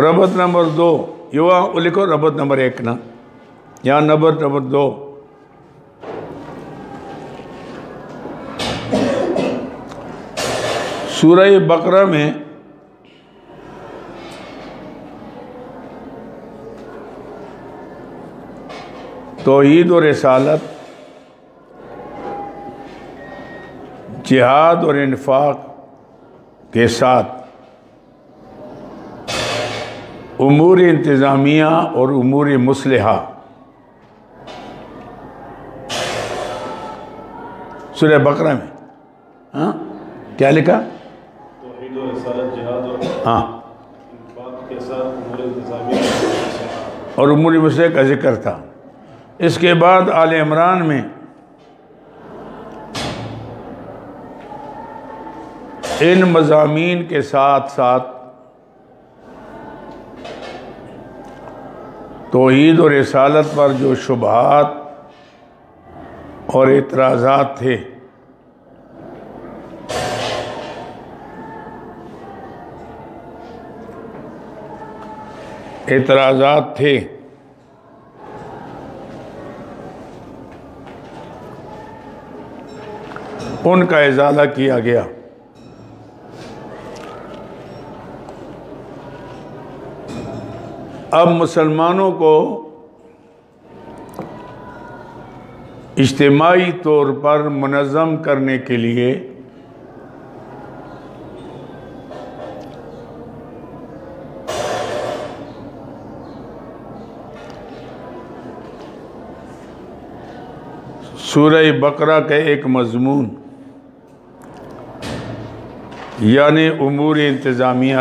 ربط نمبر 2، یہ لکھو ربط نمبر 1 نا، یہاں نمبر 2۔ سورہ بقرہ میں توحید و رسالت، جہاد اور انفاق کے ساتھ امور انتظامیہ اور امور مصلحہ، سورہ بقرہ میں ہاں کیا لکھا؟ توحید و رسالت، جہاد اور انفاق کے ساتھ امور انتظامیہ اور امور مصلحہ کا ذکر تھا۔ اس کے بعد آل عمران میں ان مضامین کے ساتھ ساتھ توحید و رسالت پر جو شبہات اور اعتراضات تھے ان کا ازالہ کیا گیا۔ اب مسلمانوں کو اجتماعی طور پر منظم کرنے کے لیے سورہ بقرہ کا ایک مضمون یعنی امور انتظامیہ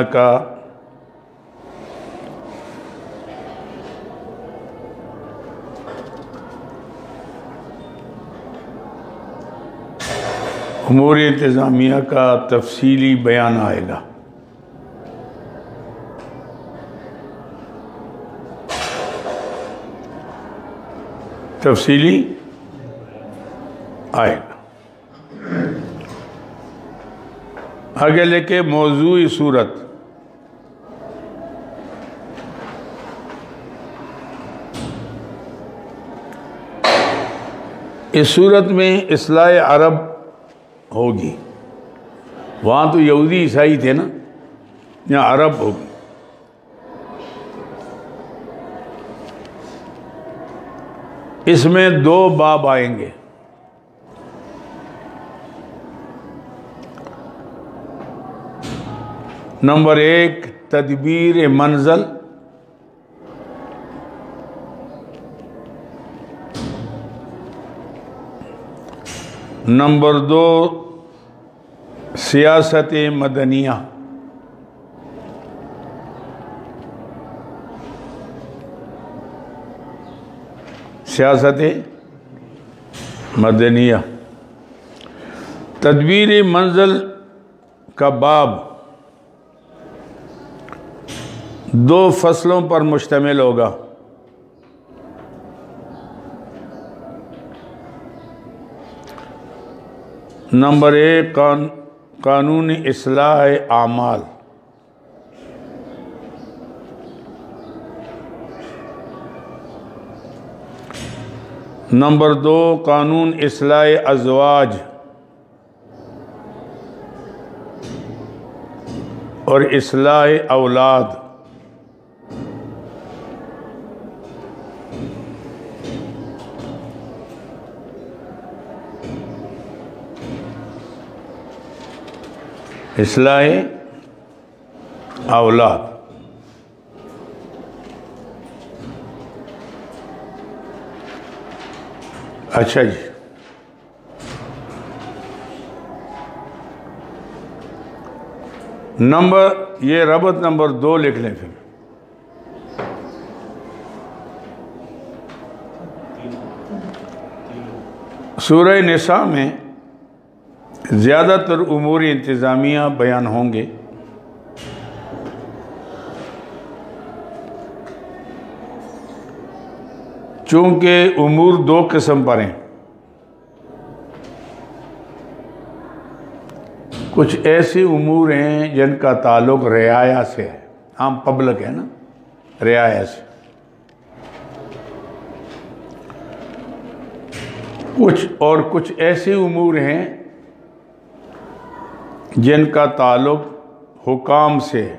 کا تفصیلی بیان آئے گا۔ تفصیلی آئے گا۔ آگے لے کے موضوعی صورت، اس صورت میں اصلاح عرب ہوگی۔ وہاں تو یہودی عیسائی تھے نا، یہاں عرب ہوگی۔ اس میں 2 باب آئیں گے۔ نمبر 1 تدبیر منزل، نمبر 2 سیاست مدنیہ۔ سیاست مدنیہ، تدبیر منزل کا باب 2 فصلوں پر مشتمل ہوگا۔ نمبر 1 قانون اصلاح اعمال، نمبر 2 قانون اصلاح ازواج اور اصلاح اولاد۔ اصلاح اولاد. اچھا جی، یہ ربط نمبر 2 لکھ لیں پھر. سورہ نساء میں زیادہ تر امور انتظامیہ بیان ہوں گے. چونکہ امور 2 قسم پر ہیں. کچھ ایسے امور ہیں جن کا تعلق رعایا سے ہے، عام پبلک ہے نا، رعایا سے. کچھ ایسے امور ہیں جن کا تعلق حکام سے ہے.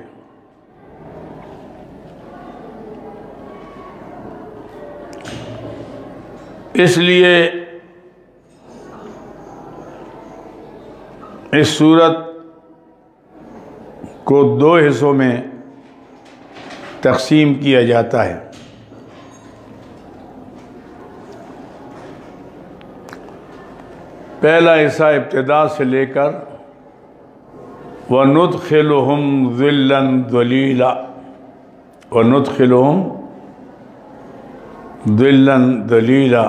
اس لیے اس صورت کو 2 حصوں میں تقسیم کیا جاتا ہے. پہلا حصہ ابتدا سے لے کر وَنُدْخِلُهُمْ ظِلًّا ظَلِيلًا وَنُدْخِلُهُمْ ظِلًّا ظَلِيلًا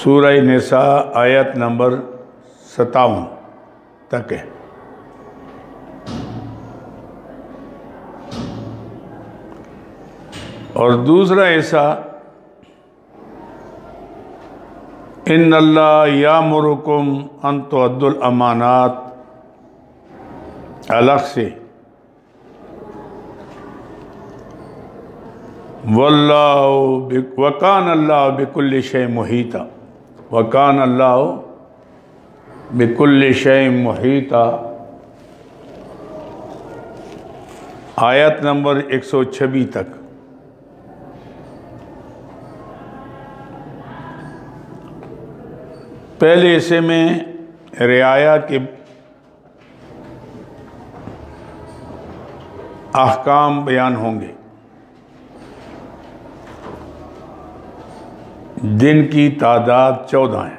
سورہ نساء آیت نمبر 57 تک ہے. اور دوسرا حصہ ان اللہ یامرکم ان تؤدوا الامانات الگ سے وکان اللہ بکل شیء محیطا وکان اللہ بکل شیء محیطا آیت نمبر 126 تک. پہلے حصے میں رعایا کے احکام بیان ہوں گے. دن کی تعداد 14 ہے.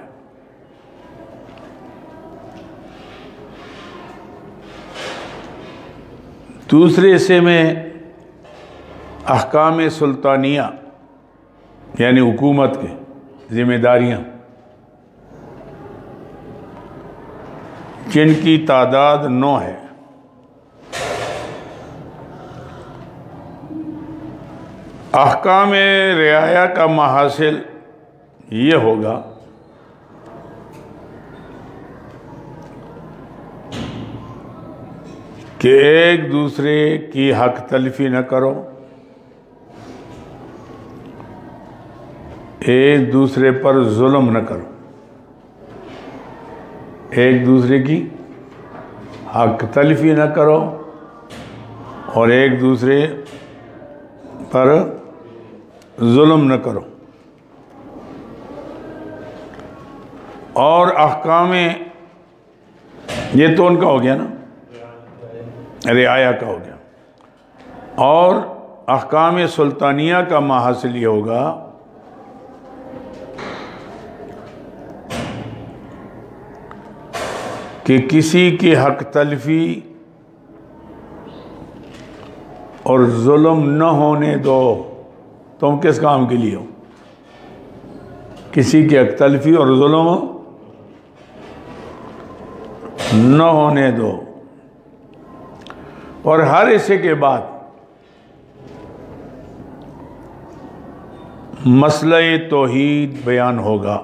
دوسرے حصے میں احکام سلطانیہ یعنی حکومت کے ذمہ داریاں جن کی تعداد 9 ہے. احکام رعایا کا محاصل یہ ہوگا کہ ایک دوسرے کی حق تلفی نہ کرو، ایک دوسرے پر ظلم نہ کرو، ایک دوسرے کی حق تلفی نہ کرو اور ایک دوسرے پر ظلم نہ کرو. اور احکام یہ تو ان کا ہو گیا نا، رعایا کا ہو گیا. اور احکام سلطانیہ کا محاصل یہ ہوگا کہ کسی کی حق تلفی اور ظلم نہ ہونے دو. تم کس کام کے لیے ہو؟ کسی کی حق تلفی اور ظلم نہ ہونے دو. اور ہر حصے کے بعد مسئلہ توحید بیان ہوگا.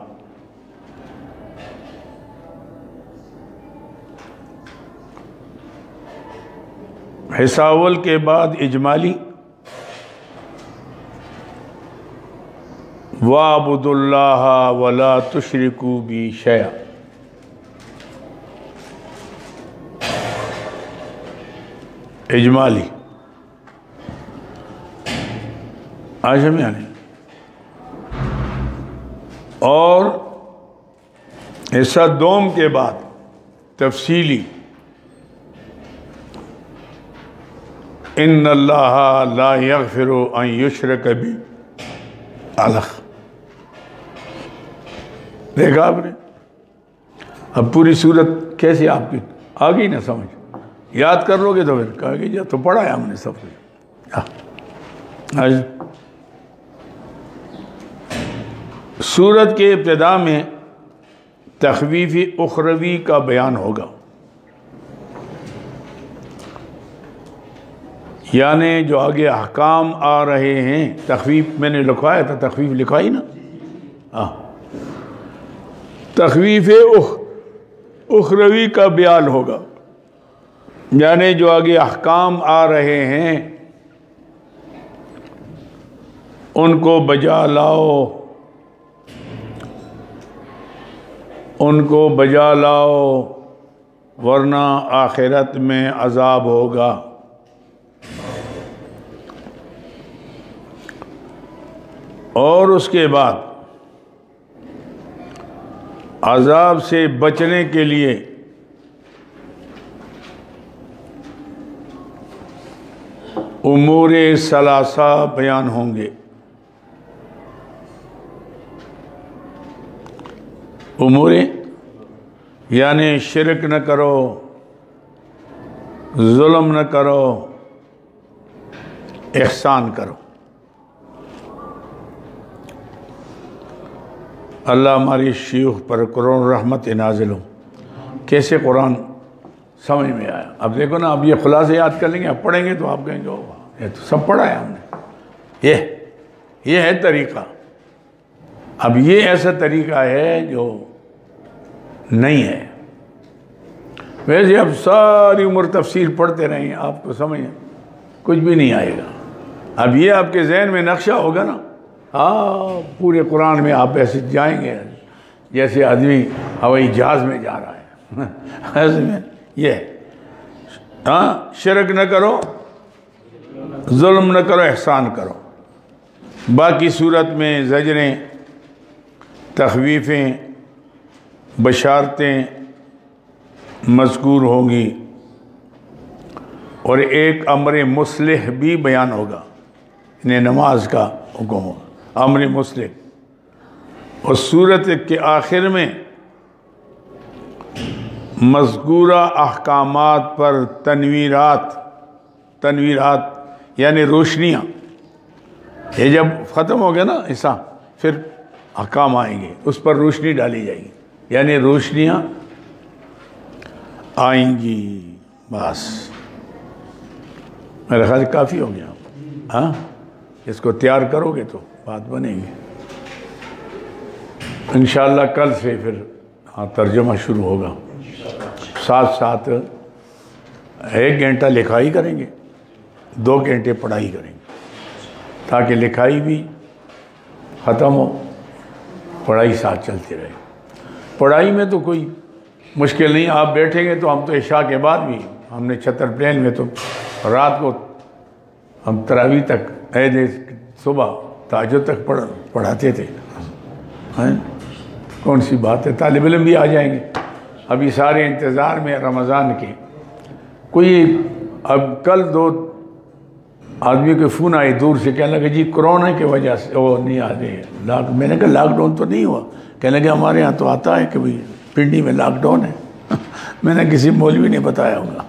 حصہ اول کے بعد اجمالی وَاعْبُدُوا اللَّهَ وَلَا تُشْرِكُوا بِهِ شَيْئًا اجمالی آج ہمیں آنے. اور حصہ دوم کے بعد تفصیلی ان اللہ لا یغفر ان یشرک بہ الخ. دیکھا آپ نے؟ اب پوری صورت کیسے آپ کی آ گئی نا سمجھ؟ یاد کر لو گے تو پھر کہا کہ تو پڑھا ہے ہم نے سب کچھ. سورت کے ابتدا میں تخویف اخروی کا بیان ہوگا، یعنی جو آگے احکام آ رہے ہیں. تخویف میں نے لکھوایا تھا، تخویف لکھوائی نا. تخویف اخروی کا بیان ہوگا، یعنی جو آگے احکام آ رہے ہیں ان کو بجا لاؤ، ان کو بجا لاؤ ورنہ آخرت میں عذاب ہوگا. اور اس کے بعد عذاب سے بچنے کے لیے امور ثلاثہ بیان ہوں گے. امور یعنی شرک نہ کرو، ظلم نہ کرو، احسان کرو. اللہ ہماری شیوخ پر قرآن رحمت نازل ہو. کیسے قرآن سمجھ میں آیا؟ اب دیکھو نا، اب یہ خلاصے یاد کر لیں گے، اب پڑھیں گے تو آپ کہیں گے یہ تو سب پڑھا ہے ہم نے. یہ ہے طریقہ. اب یہ ایسا طریقہ ہے جو نہیں ہے. ویسے اب ساری عمر تفسیر پڑھتے رہیں آپ کو سمجھ کچھ بھی نہیں آئے گا. اب یہ آپ کے ذہن میں نقشہ ہوگا نا، پورے قرآن میں آپ ایسے جائیں گے جیسے آدمی ہوائی جہاز میں جا رہا ہے. ایسے میں یہ شرک نہ کرو، ظلم نہ کرو، احسان کرو. باقی صورت میں زجریں، تخویفیں، بشارتیں مذکور ہوں گی، اور ایک امر مصلح بھی بیان ہوگا. انہیں نماز کا حکم ہوگا، امر مصلح. اور صورت کے آخر میں مذکورہ احکامات پر تنویرات یعنی روشنیاں. یہ جب ختم ہو گیا نا ایسا، پھر احکام آئیں گے، اس پر روشنی ڈالی جائے گی، یعنی روشنیاں آئیں گی. بس میرا خیال کافی ہو گیا. اس کو تیار کرو گے تو بات بنے گی. انشاءاللہ کل سے پھر ترجمہ شروع ہوگا. ساتھ ساتھ 1 گھنٹہ لکھائی کریں گے، 2 گھنٹے پڑھائی کریں گے، تاکہ لکھائی بھی ختم ہو، پڑھائی ساتھ چلتی رہے. پڑھائی میں تو کوئی مشکل نہیں. آپ بیٹھیں گے تو ہم تو عشاء کے بعد بھی، ہم نے چھتر پلین میں تو رات کو ہم تراویح تک، صبح تہجد تک پڑھاتے تھے. کون سی بات ہے. طالب علم بھی آ جائیں گے. ابھی سارے انتظار میں رمضان کے. کوئی اب کل 2 آدمی کے فون آئی دور سے، کہنے لگے جی کرونا کی وجہ سے وہ نہیں آ رہے. میں نے کہا لاک ڈاؤن تو نہیں ہوا. کہنے لگے ہمارے یہاں تو آتا ہے کہ بھئی پنڈی میں لاک ڈاؤن ہے. میں نے کسی مولوی نے بتایا ہوگا.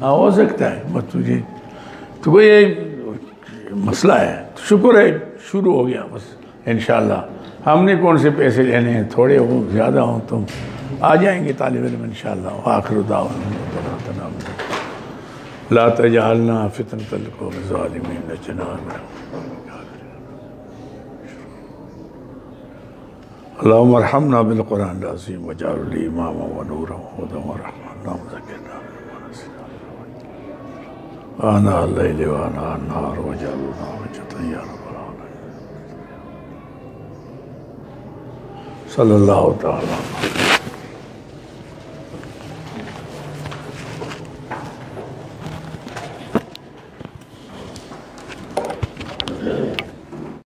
ہو سکتا ہے. بس تجھے تو کوئی مسئلہ ہے. شکر ہے شروع ہو گیا. بس انشاءاللہ. ہم نے کون سے پیسے لینے ہیں، تھوڑے ہوں زیادہ ہوں تو آ جائیں گے طالب علم انشاءاللہ. وآخر دعوانا لا تجعلنا فتنة للقوم الظالمين نجنا منهم. اللهم ارحمنا بالقرآن العظيم واجعله لي إماما ونورا وهدى ورحمة. اللهم ذكرنا آناء الليل وآناء النهار واجعلنا حجة يا رب العالمين. صلى الله تعالى